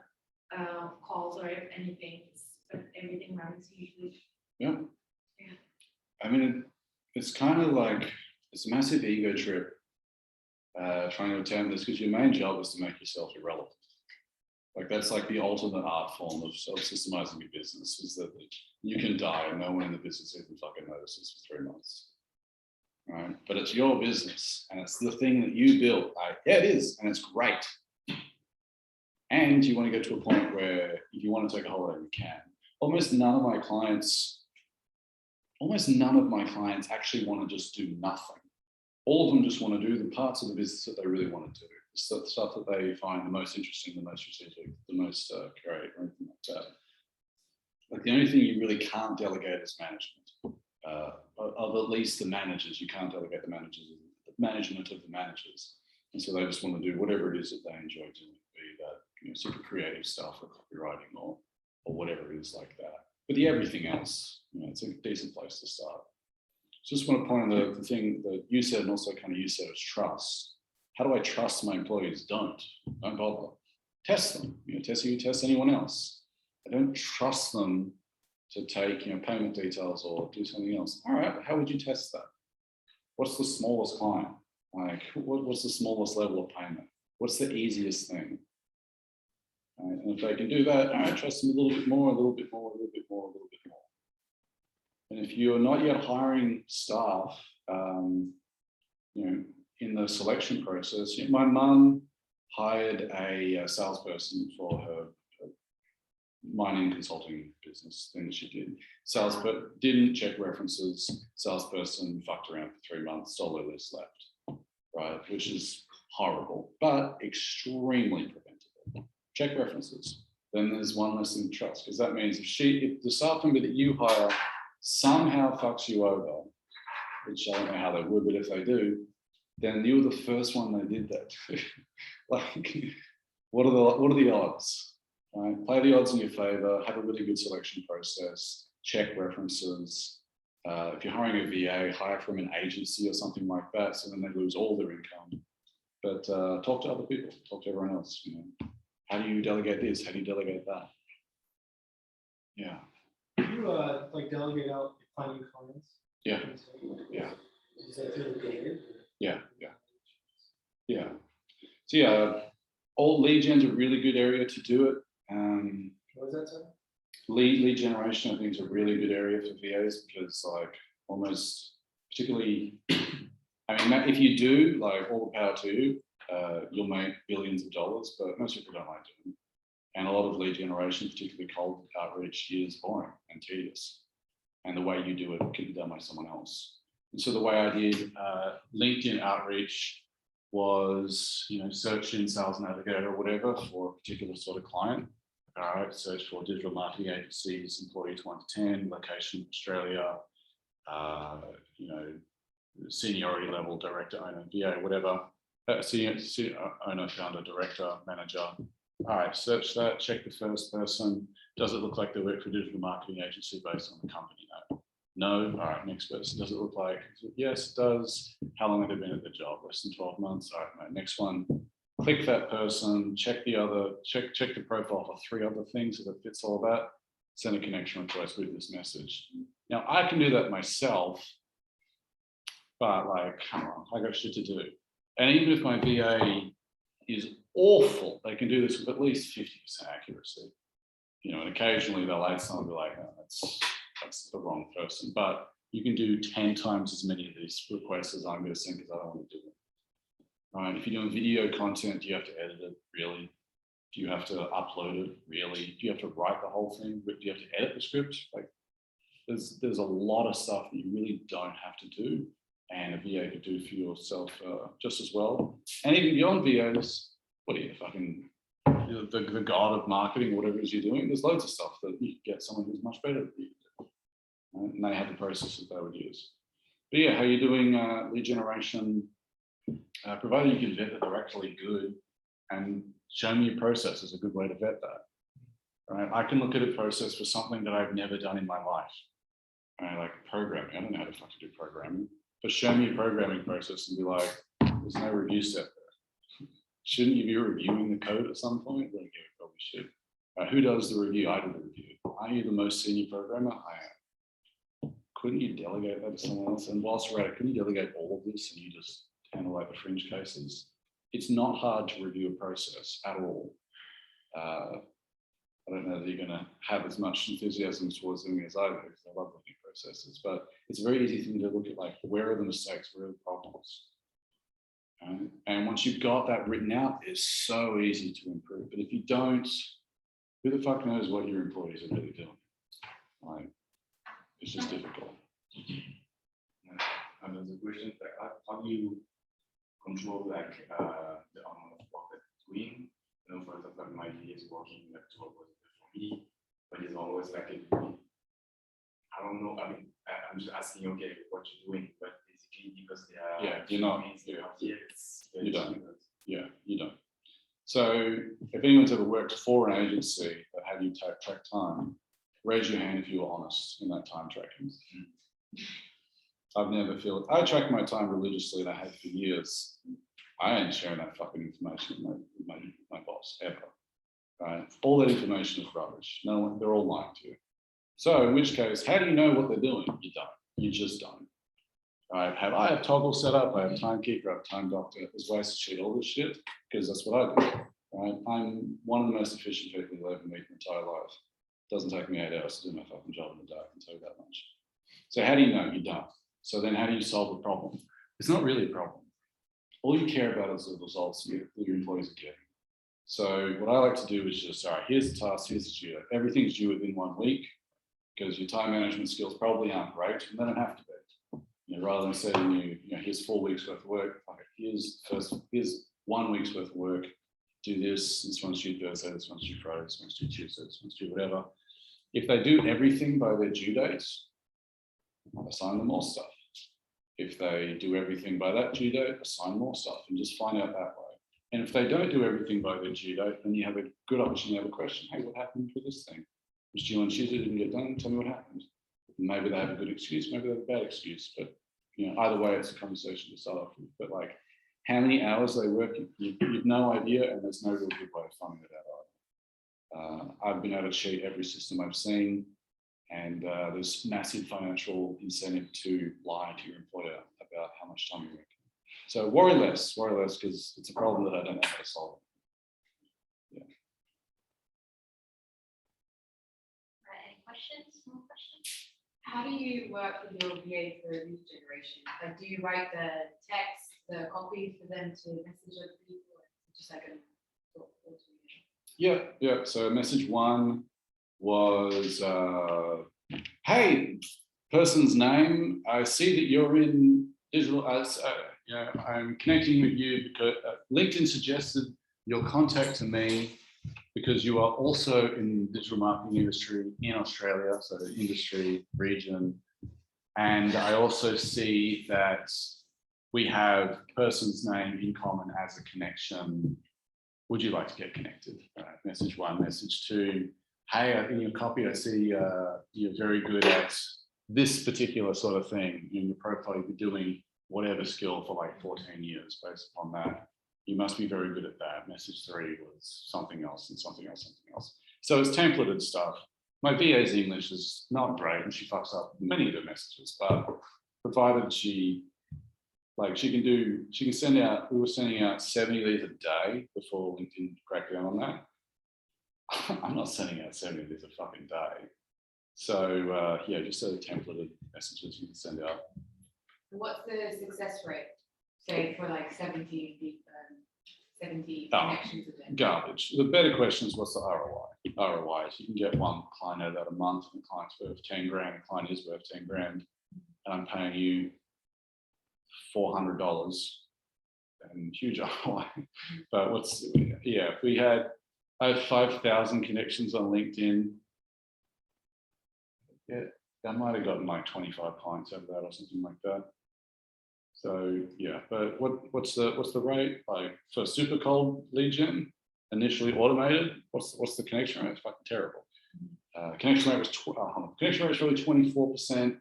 calls or anything, but everything runs usually. Yeah. Yeah. I mean, it's kind of like it's a massive ego trip trying to attempt this, because your main job is to make yourself irrelevant. Like that's like the ultimate art form of systemizing your business, is that you can die and no one in the business even fucking notices for 3 months. Right? But it's your business and it's the thing that you built. Yeah, it is, and it's great. And you want to get to a point where if you want to take a holiday, you can. Almost none of my clients actually want to just do nothing. All of them just want to do the parts of the business that they really want to do. The stuff that they find the most interesting, the most strategic, the most creative, or anything like that. Like the only thing you really can't delegate is management. Of at least the managers, you can't delegate the management of the managers. And so they just want to do whatever it is that they enjoy doing, be that super creative stuff or copywriting or whatever it is like that. But the everything else, it's a decent place to start. Just want to point on the thing that you said, and also kind of you said, is trust. How do I trust my employees? Don't bother. Test them. Test you test anyone else. I don't trust them to take payment details or do something else. All right, how would you test that? What's the smallest client? Like, what's the smallest level of payment? What's the easiest thing? And if they can do that, all right, trust them a little bit more, a little bit more, a little bit more, a little bit more. And if you're not yet hiring staff, in the selection process, my mum hired a salesperson for her mining consulting business thing that she did. Salesperson didn't check references. Salesperson fucked around for 3 months, stole her list, left. Right, which is horrible, but extremely preventable. Check references. Then there's one less thing to trust, because that means if the staff member that you hire somehow fucks you over, which I don't know how they would, but if they do, then you were the first one they did that to. Like, what are the odds? Right? Play the odds in your favor, have a really good selection process, check references. If you're hiring a VA, hire from an agency or something like that, so then they lose all their income. But talk to other people, talk to everyone else. How do you delegate this? How do you delegate that? Yeah. Do you like delegate out finding clients? Yeah. Yeah. Is that through the data? Yeah. So yeah, all lead gen's a really good area to do it. What was that, sir? Lead generation, I think, is a really good area for VAs, because almost particularly, if you do, all the power to you, you'll make billions of dollars, but most people don't like doing it. And a lot of lead generation, particularly cold outreach, is boring and tedious. And the way you do it can be done by someone else. And so the way I did LinkedIn outreach was, search in Sales Navigator or whatever for a particular sort of client. All right, search for digital marketing agencies, employees 1 to 10, location Australia, seniority level, director, owner, VA, whatever. Senior owner, founder, director, manager. All right, search that, check the first person. Does it look like they work for a digital marketing agency based on the company name? No. All right, next person. Does it look like? Yes, it does. How long have they been at the job? Less than 12 months. All right, next one. Click that person, check the profile for 3 other things if it fits all that. Send a connection request with this message. Now I can do that myself, But like, come on, I got shit to do. And even if my VA is awful, they can do this with at least 50% accuracy. You know, and occasionally they'll add something like, oh, that's the wrong person. But you can do 10 times as many of these requests as I'm going to send because I don't want to do them. Right? If you're doing video content, do you have to edit it? Really? Do you have to upload it? Really? Do you have to write the whole thing? Do you have to edit the script? Like, there's a lot of stuff that you really don't have to do, and a VA could do for yourself just as well. And even beyond VAs, what are you fucking the god of marketing, whatever it is you're doing? There's loads of stuff that you can get someone who's much better than you. Right? And they have the processes they would use. But yeah, how are you doing lead generation? Provided you can vet that they're actually good, and show me your process is a good way to vet that. Right? I can look at a process for something that I've never done in my life. Right? Like programming, I don't know how to fucking do programming, but show me a programming process and be like, there's no review set there. Shouldn't you be reviewing the code at some point? Well, yeah, probably should. Who does the review? I do the review. Are you the most senior programmer? I am. Couldn't you delegate that to someone else? And whilst we're at it, couldn't you delegate all of this and you just handle like the fringe cases? It's not hard to review a process at all. I don't know that you're going to have as much enthusiasm towards doing it as I do, because I love looking at processes, but it's a very easy thing to look at, like, where are the mistakes, where are the problems? And once you've got that written out, it's so easy to improve. But if you don't, who the fuck knows what your employees are really doing? Like, it's just difficult. And there's a question, like, how do you control like the amount of work that it's doing? You know, for example, my VA is working like 12 hours for me, but it's always like I don't know. I mean, I'm just asking, okay, what you're doing, but basically because they are You're not. You don't. Yeah, you don't. So if anyone's ever worked for an agency that had you track time, raise your hand if you were honest in that time tracking. I've never felt, I track my time religiously and I have for years. I ain't sharing that fucking information with my boss ever. Right? All that information is rubbish. No one, they're all lying to you. So in which case, how do you know what they're doing? You don't. You just don't. Right? I have Toggle set up, I have Timekeeper, I have Time Doctor, there's ways to cheat all this shit, because that's what I do. Right? I'm one of the most efficient people you'll ever meet in my entire life. It doesn't take me 8 hours to do my fucking job in a day, I can tell you that much. So how do you know? You don't. So then how do you solve the problem? It's not really a problem. All you care about is the results that your employees are getting. So what I like to do is just, all right, here's the task, here's the due. Everything's due within 1 week, because your time management skills probably aren't great, and they don't have to be. You know, rather than saying you know, here's 4 weeks worth of work, okay, here's 1 week's worth of work, do this one's due Thursday, this one's due Friday, this one's due Tuesday, this one's due whatever. If they do everything by their due dates, assign them more stuff. If they do everything by that due date, assign more stuff, and just find out that way. And if they don't do everything by their due date, then you have a good opportunity to have a question. Hey, what happened with this thing? It was due on Tuesday, didn't get done, tell me what happened. Maybe they have a good excuse, maybe they have a bad excuse, but you know, either way, it's a conversation to start off with. But like, how many hours they work, you've no idea, and there's no real good way of finding it out either. I've been able to cheat every system I've seen, and there's massive financial incentive to lie to your employer about how much time you work. So worry less, because it's a problem that I don't know how to solve. Yeah. Any questions? More questions? How do you work with your VA for lead generation? Like, do you write the text, the copy for them to message other people, or just like a automation? Yeah. So message 1 was, hey, person's name, I see that you're in digital, I'm connecting with you because LinkedIn suggested your contact to me because you are also in the digital marketing industry in Australia, so the industry region. And I also see that we have person's name in common as a connection. Would you like to get connected? Message 1. Message 2, hey, in your copy, I see you're very good at this particular sort of thing. In your profile, you've been doing whatever skill for like 14 years based upon that. You must be very good at that. Message 3 was something else and something else, something else. So it's templated stuff. My VA's English is not great and she fucks up many of the messages, but provided she Like she can send out, we were sending out 70 of these a day before LinkedIn cracked down on that. I'm not sending out 70 of these a fucking day. So yeah, just a templated messages you can send out. What's the success rate, say, for like 70 Oh, connections a day? Garbage. The better question is what's the ROI? ROI is you can get one client out of that a month, and the client's worth 10 grand, the client is worth 10 grand, and I'm paying you $400 and huge ROI. But if we had, I have 5,000 connections on LinkedIn. Yeah, I might have gotten like 25 clients out of that or something like that. So yeah, but what's the rate? Like for super cold lead gen, initially automated, what's the connection rate? It's fucking terrible. Connection rate was connection rate was really 24%,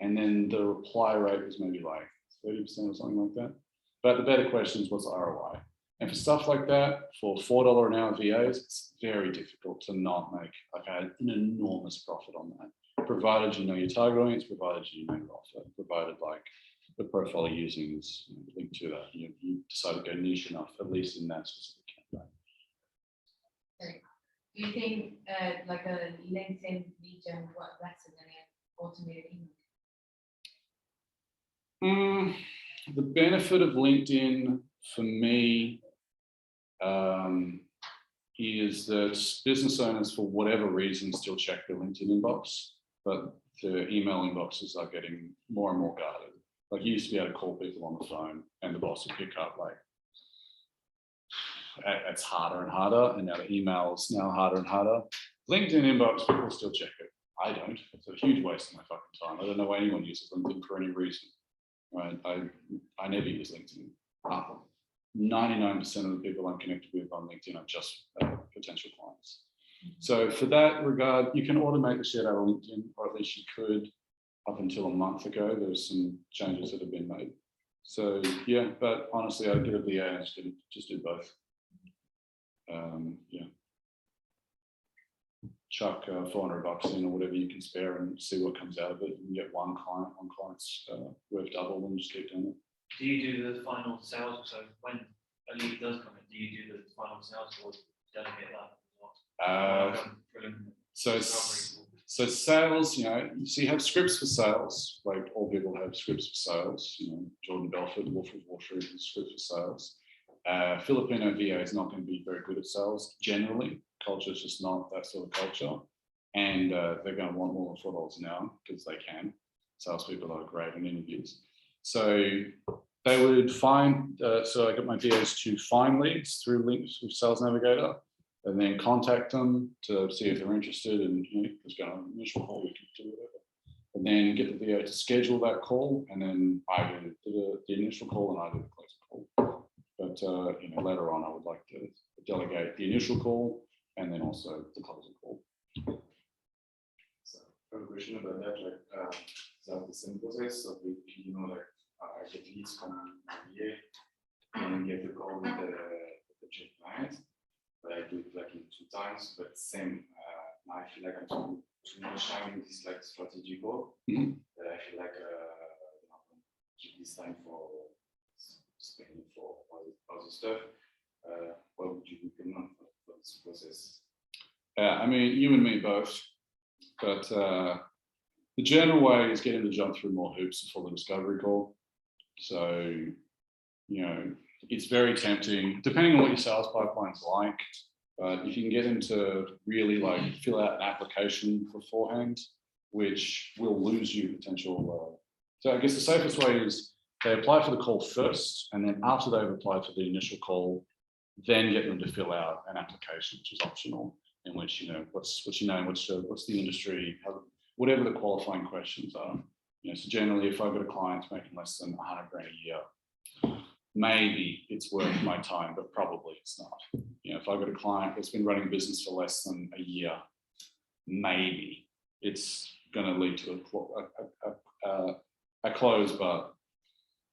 and then the reply rate was maybe like 30% or something like that. But the better question is what's the ROI? And for stuff like that, for $4 an hour VAs, it's very difficult to not make like an enormous profit on that. Provided you know your target audience, provided you know your offer, provided like the profile you're using is linked to that. You decide to go niche enough, at least in that specific campaign. Do you think like a LinkedIn lead gen would work better than an automated email? The benefit of LinkedIn for me is that business owners, for whatever reason, still check their LinkedIn inbox, but the email inboxes are getting more and more guarded. Like you used to be able to call people on the phone and the boss would pick up. Like it's harder and harder, and now the emails now harder and harder. LinkedIn inbox, people still check it. I don't. It's a huge waste of my fucking time. I don't know why anyone uses LinkedIn for any reason. Right? I never use LinkedIn. 99% of the people I'm connected with on LinkedIn are just potential clients. So for that regard, you can automate the shit out of LinkedIn, or at least you could. Up until a month ago, there was some changes that have been made. So yeah, but honestly, I'd get a VA and just do both. Yeah. Chuck $400 in or whatever you can spare and see what comes out of it. You can get one client's worth double and just keep doing it. Do you do the final sales? So when a lead does come in, do you do the final sales or delegate that as well? So sales, so you have scripts for sales, like all people have scripts for sales. Jordan Belfort, Wolf of Wall Street, has scripts for sales. Filipino VA is not going to be very good at sales generally. Culture is just not that sort of culture, and they're going to want more than $4 an hour because they can. Salespeople are great in interviews, so they would find. So I got my VAs to find leads through links with Sales Navigator, and then contact them to see if they're interested, and just go on an initial call. We can do whatever, and then get the VA to schedule that call, and then I do the initial call and I do the closing call. But later on, I would like to delegate the initial call and then also the closing call. So I have a question about that, like so the same process. So I get leads from the VA and get the call with the check client. But I do it like in 2 times, but same. Now I feel like I'm too much time in this like strategy call. But I feel like keep this time for spending for other stuff. What would you recommend for this process? I mean, you and me both, but the general way is getting to jump through more hoops before the discovery call. So, it's very tempting, depending on what your sales pipeline's like. But if you can get them to really like fill out an application beforehand, which will lose you potential. So I guess the safest way is they apply for the call first, and then after they've applied for the initial call, then get them to fill out an application, which is optional, in which what's your name, what's the industry, whatever the qualifying questions are. So generally, if I've got a client making less than 100 grand a year, maybe it's worth my time, but probably it's not. If I've got a client that's been running a business for less than a year, maybe it's going to lead to a close, but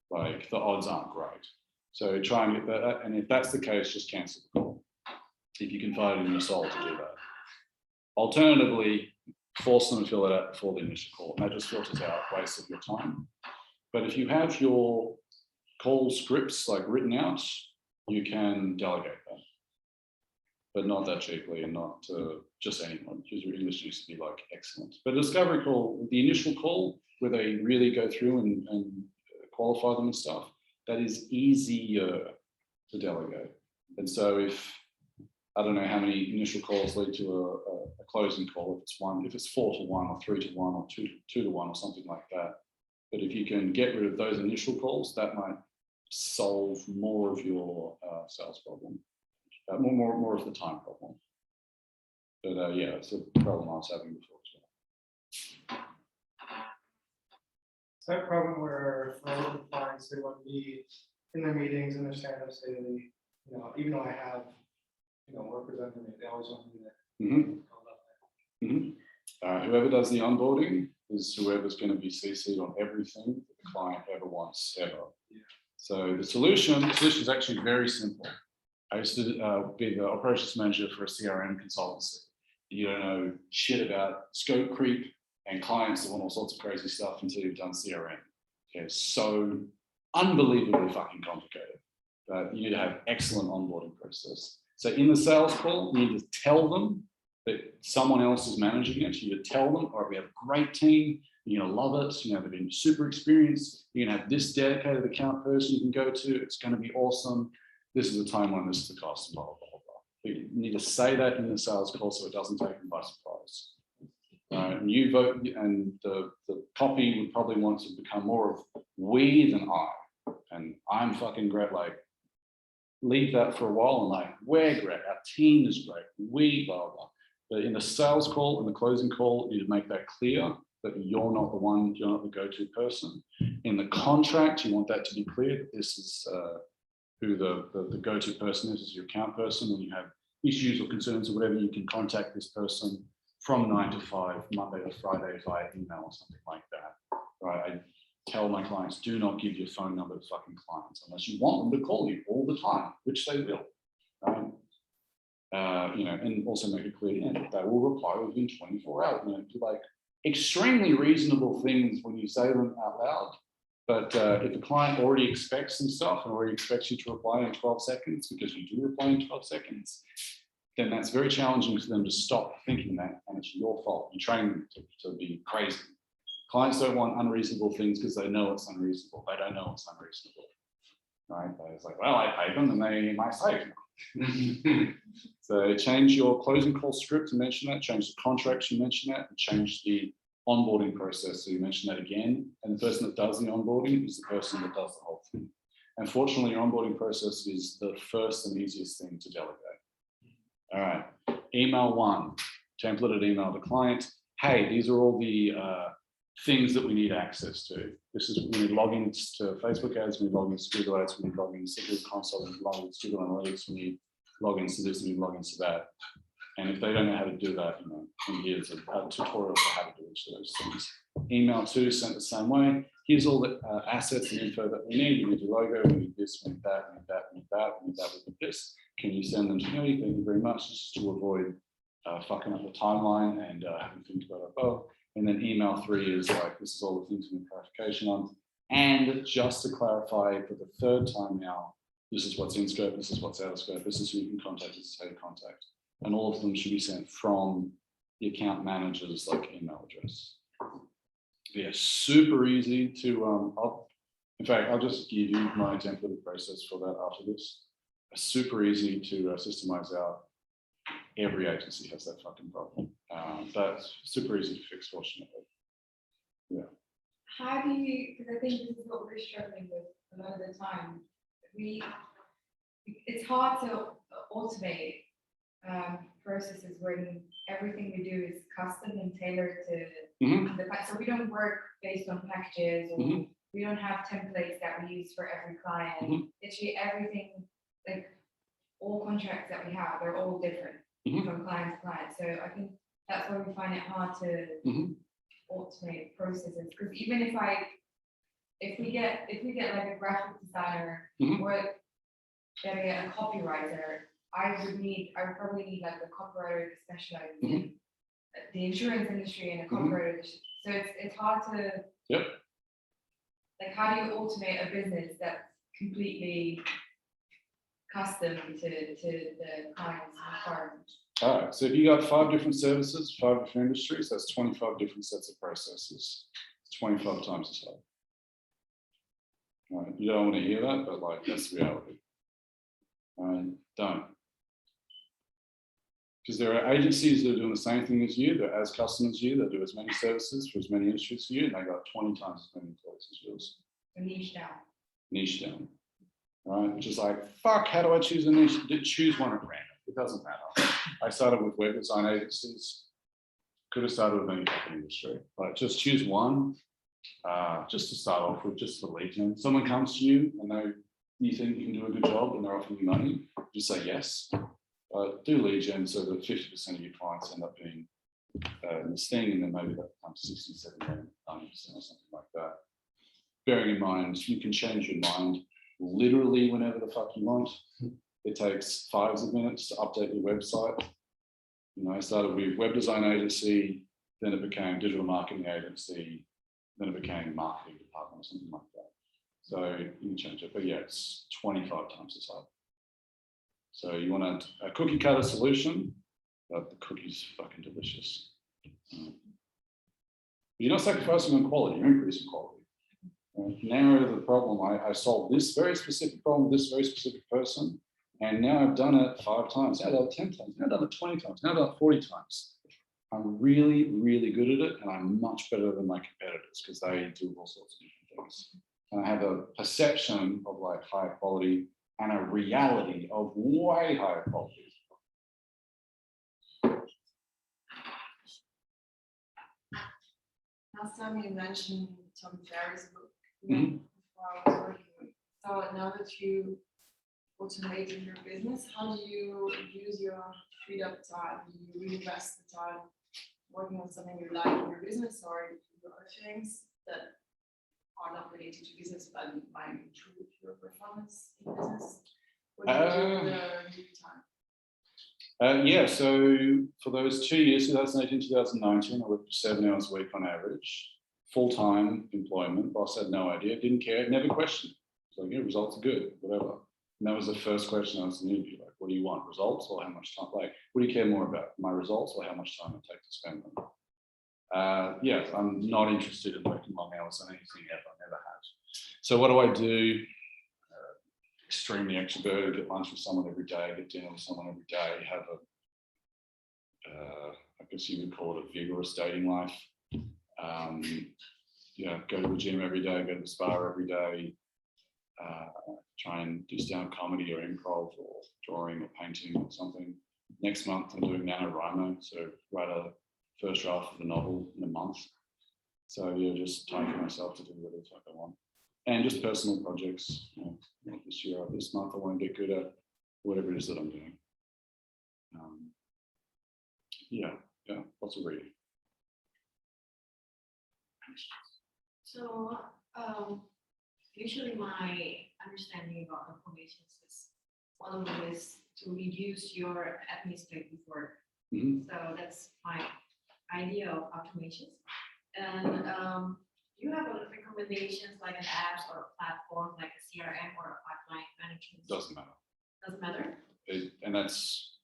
like the odds aren't great. So try and get that, and if that's the case, just cancel the call. If you can find it in your soul to do that. Alternatively, force them to fill it out before the initial call, and that just filters out waste of your time. But if you have your call scripts like written out, you can delegate that, but not that cheaply and not just anyone, because your English used to be like excellent. But discovery call, the initial call where they really go through and qualify them and stuff, that is easier to delegate. And so if, I don't know how many initial calls lead to a closing call, if it's one, if it's 4 to 1 or 3 to 1 or 2 to 1 or something like that. But if you can get rid of those initial calls, that might solve more of your sales problem, more of the time problem. But yeah, it's a problem I was having before as well. It's that problem where for all the clients, they want to be in their meetings and their stand-ups daily, you know, even though I have, you know, workers under me, they always want me there. Whoever does the onboarding is whoever's going to be CC'd on everything that the client ever wants, ever. Yeah. So the solution is actually very simple. I used to be the operations manager for a CRM consultancy. You don't know shit about scope creep and clients that want all sorts of crazy stuff until you've done CRM. It's so unbelievably fucking complicated. But you need to have excellent onboarding process. So in the sales call, you need to tell them that someone else is managing it. You need to tell them, all right, we have a great team, you're gonna love it, you know, they've been super experienced, you're gonna have this dedicated account person you can go to, it's gonna be awesome, this is the timeline, this is the cost, blah, blah, blah, blah. You need to say that in the sales call so it doesn't take them by surprise. And you vote, and the copy would probably want to become more of we than I. And I'm fucking great, like, leave that for a while and like, we're great, our team is great, we, blah, blah. But in the sales call and the closing call, you need to make that clear that you're not the one, you're not the go-to person. In the contract, you want that to be clear that this is who the go-to person is your account person. When you have issues or concerns or whatever, you can contact this person from 9 to 5, Monday to Friday via email or something like that. Right? I tell my clients, do not give your phone number to fucking clients unless you want them to call you all the time, which they will. Right? You know, and also make it clear that they will reply within 24 hours. You know, like extremely reasonable things when you say them out loud. But if a client already expects some stuff and already expects you to reply in 12 seconds, because you do reply in 12 seconds, then that's very challenging for them to stop thinking that, and it's your fault. You train them to be crazy. Clients don't want unreasonable things because they know it's unreasonable. They don't know it's unreasonable. Right? It's like, well, I paid them and they might save. So change your closing call script to mention that, change the contracts, you mention that, and change the onboarding process. So you mention that again. And the person that does the onboarding is the person that does the whole thing. Unfortunately, your onboarding process is the first and easiest thing to delegate. All right, email 1, templated email to client. Hey, these are all the things that we need access to. This is, we need logins to Facebook ads, we need logins to Google ads, we need logins to Google Console, we need logins to Google Analytics, we need logins to this, we need logins to that. And if they don't know how to do that, you know, here's a tutorial for how to do each of those things. Email 2, sent the same way. Here's all the assets and info that we need. We need your logo, we need this, we need that, we need that, we need that, we need that, we need this. Can you send them to me? Thank you very much. Just to avoid fucking up the timeline and having to think about it. Oh, and then email 3 is like, this is all the things we need clarification on. And just to clarify for the 3rd time now, this is what's in scope, this is what's out of scope, this is who you can contact, this is how you contact. And all of them should be sent from the account manager's like email address. Yeah, super easy to, in fact, I'll just give you my templated process for that after this. Super easy to systemize out. Every agency has that fucking problem. But super easy to fix, fortunately. Yeah. How do you, because I think this is what we're struggling with a lot of the time. It's hard to automate processes when everything we do is custom and tailored to the client. So we don't work based on packages, or we don't have templates that we use for every client. Literally everything, like all contracts that we have, they're all different from client to client. So I think that's why we find it hard to automate processes. Because even if we get like a graphic designer or getting a copywriter, I would probably need like a copywriter that specializes in the insurance industry and a copywriter. So it's hard to like, how do you automate a business that's completely custom to the client's requirement. All right, so if you got 5 different services, 5 different industries, that's 25 different sets of processes. It's 25 times as hard. Right, you don't want to hear that, but like that's reality. Don't. Because there are agencies that are doing the same thing as you, they're as customers as you, they do as many services for as many industries as you, and they got 20 times as many employees as yours. So niche down. Niche down. Right, which is like, fuck, how do I choose a niche? Choose one at random. It doesn't matter. I started with web design agencies. Could have started with any fucking industry, but just choose one, just to start off with, just for lead gen. Someone comes to you and you think you can do a good job and they're offering you money, just say yes. Do lead gen so that 50% of your clients end up being in this thing, and then maybe that becomes 60, 70, 90% or something like that. Bearing in mind, you can change your mind literally whenever the fuck you want. It takes 5 minutes to update your website. You know, I started with web design agency, then it became digital marketing agency, then it became marketing department or something like that. So you can change it, but yeah, it's 25 times as hard. So you want a cookie cutter solution, but the cookie's fucking delicious. You're not sacrificing on quality, you're increasing quality. Narrow the problem. I solved this very specific problem with this very specific person, and now I've done it 5 times, now I've done it 10 times, now I've done it 20 times, now I've done it 40 times. I'm really, really good at it, and I'm much better than my competitors because they do all sorts of different things. And I have a perception of like higher quality and a reality of way higher quality. Last time you mentioned Tom Ferry's book. Mhm. Before I was working with. So now that you automated your business, how do you use your freed up time? Do you reinvest the time working on something you like in your business, or do you do other things that are not related to business but might improve your performance in business? What do you do with the time? Yeah, so for those 2 years, 2018, 2019, I worked 7 hours a week on average, full-time employment. Boss had no idea, didn't care, never questioned. So yeah, results are good, whatever. And that was the first question I was in the interview, like, what do you want, results or how much time? Like, what do you care more about, my results or how much time it takes to spend them? Yeah, I'm not interested in working long hours on anything ever, I never have. So what do? Extremely extroverted, get lunch with someone every day, get dinner with someone every day, have I guess you would call it a vigorous dating life. Yeah, go to the gym every day, go to the spa every day, try and do stand-up comedy or improv or drawing or painting or something. Next month I'm doing NaNoWriMo, so write a first draft of the novel in a month. So yeah, just time for myself to do whatever the fuck I want. And just personal projects. You know, this year, this month, I want to get good at whatever it is that I'm doing. Yeah, lots of reading. So usually my understanding about automations is one of them is to reduce your administrative work. Mhm. So that's my idea of automations. And do you have other recommendations like an apps or a platform like a CRM or a pipeline management? Doesn't matter. Doesn't matter. And that's,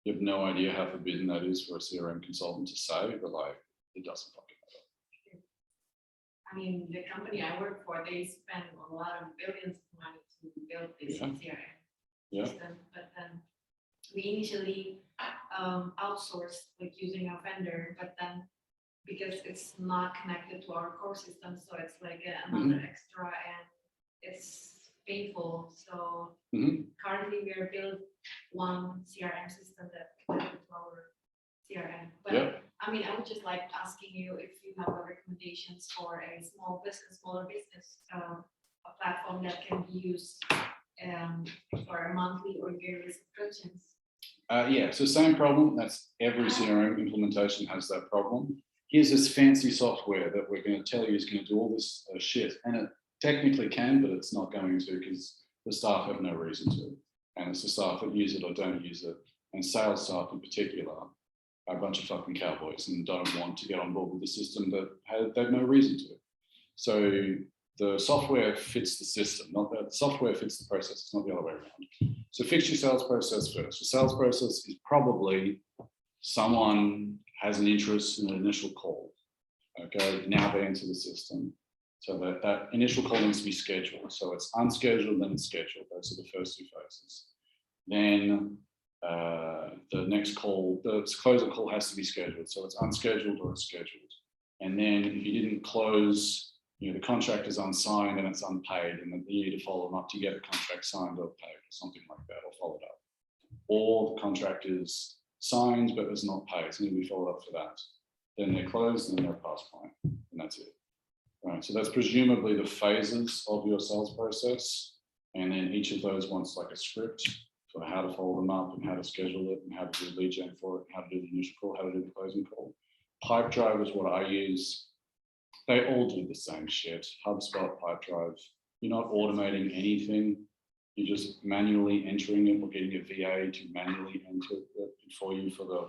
you have no idea how forbidden that is for a CRM consultant to say, but like, it doesn't fucking matter. I mean, the company I work for, they spend a lot of billions of money to build this CRM system, but then we initially outsourced like using a vendor, but then because it's not connected to our core system, so it's like another extra and it's painful. So currently we are built one CRM system that connected to our CRM. But I mean, I would just like asking you if you have recommendations for a smaller business, a platform that can be used for monthly or yearly subscriptions. Yeah, so same problem. That's every CRM implementation has that problem. Here's this fancy software that we're going to tell you is going to do all this shit, and it technically can, but it's not going to because the staff have no reason to, and it's the staff that use it or don't use it, and sales staff in particular are a bunch of fucking cowboys and don't want to get on board with the system that they have no reason to. So the software fits the system, not the software fits the process, it's not the other way around. So fix your sales process first. Your sales process is probably someone has an interest in an initial call, okay, now they enter the system. So that initial call needs to be scheduled. So it's unscheduled, then it's scheduled. Those are the first two phases. Then the next call, the closer call has to be scheduled. So it's unscheduled or it's scheduled. And then if you didn't close, the contract is unsigned and it's unpaid, and then you need to follow them up to get the contract signed or paid or something like that, or followed up. Or the contract is signed but is not paid, so you need to be followed up for that. Then they're closed and then they're past client, and that's it. Right, so that's presumably the phases of your sales process, and then each of those wants like a script for how to follow them up and how to schedule it and how to do lead gen for it, and how to do the initial call, how to do the closing call. Pipedrive is what I use. They all do the same shit. HubSpot, Pipedrive. You're not automating anything. You're just manually entering it or getting a VA to manually enter it for you for the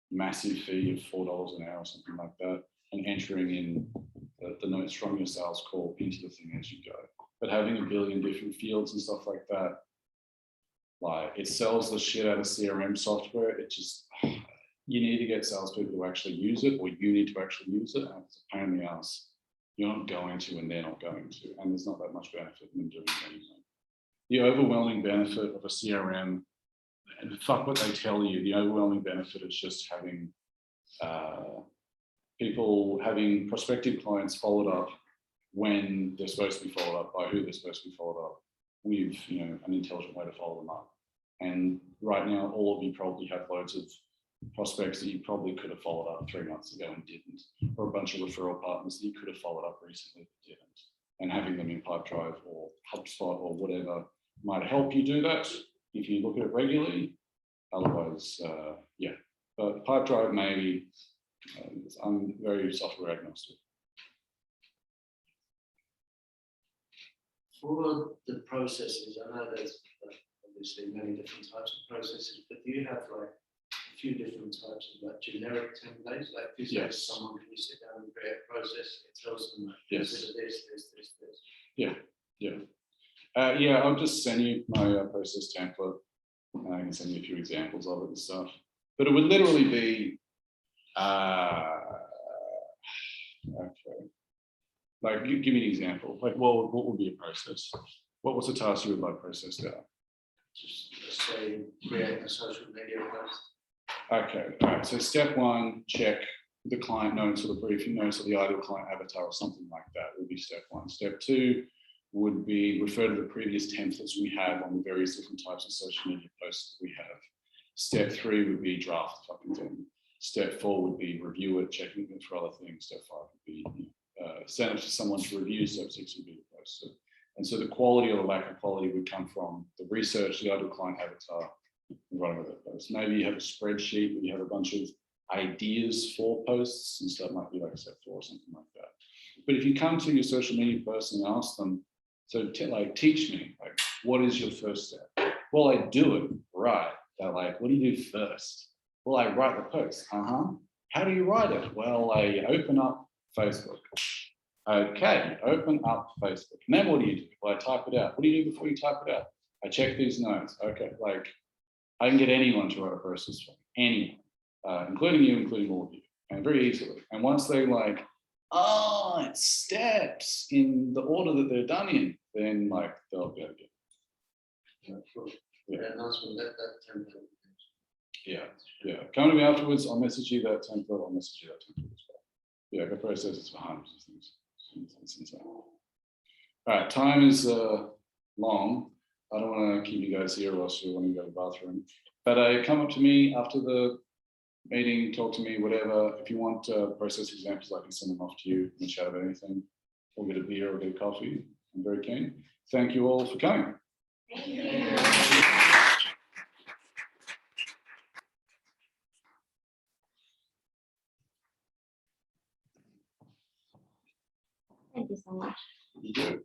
massive fee of $4 an hour or something like that, and entering in the notes from your sales call into the thing as you go. But having a billion different fields and stuff like that, like, it sells the shit out of CRM software. It just, you need to get salespeople to actually use it, or you need to actually use it. And it's a pain in the ass. You're not going to, and they're not going to, and there's not that much benefit in doing anything. The overwhelming benefit of a CRM, and fuck what they tell you, the overwhelming benefit is just having having prospective clients followed up when they're supposed to be followed up, by who they're supposed to be followed up with, an intelligent way to follow them up. And right now, all of you probably have loads of prospects that you probably could have followed up 3 months ago and didn't, or a bunch of referral partners that you could have followed up recently but didn't. And having them in Pipedrive or HubSpot or whatever might help you do that if you look at it regularly. Otherwise, yeah. But Pipedrive maybe, I'm very software agnostic. For the processes, I know there's obviously many different types of processes, but do you have like a few different types of like generic templates? Like if you say to someone, can you sit down and create a process? It tells them like, consider this. Yeah. Yeah, I'll just send you my process template. I can send you a few examples of it and stuff. But it would literally be, okay. Like, give me an example. Like, what would be a process? What was the task you would like processed out? Just let's say create a social media post. Okay, all right. So step one, check the client notes or the briefing notes or the ideal client avatar or something like that would be step one. Step two would be refer to the previous templates we have on the various different types of social media posts that we have. Step three would be draft the fucking thing. Step four would be review it, checking it for other things. Step five would be send it to someone to review. Step six would be the post. And so the quality or the lack of quality would come from the research, the ideal client avatar, and running with that post. Maybe you have a spreadsheet where you have a bunch of ideas for posts, and so that might be like step four or something like that. But if you come to your social media person and ask them, so teach me, like, what is your first step? Well, I do it, right. They're like, what do you do first? Well, I write the post. How do you write it? Well, I open up Facebook. Okay, open up Facebook. And then what do you do? Well, I type it out. What do you do before you type it out? I check these notes. Okay, like, I can get anyone to write a process for me, anyone, including you, including all of you, and very easily. And once they like, oh, it's steps in the order that they're done in, then like they'll be able to get it. Cool. Yeah. Yeah, nice one. That template. Yeah. Come to me afterwards. I'll message you that template. I'll message you that template as well. Yeah, the process is for hundreds of things. It's insane. All right, time is long. I don't want to keep you guys here, or else you want to go to the bathroom. But come up to me after the meeting, talk to me, whatever. If you want process examples, I can send them off to you and chat about anything. Or get a beer or get a coffee. I'm very keen. Thank you all for coming. Thank you. Thank you so much. You do.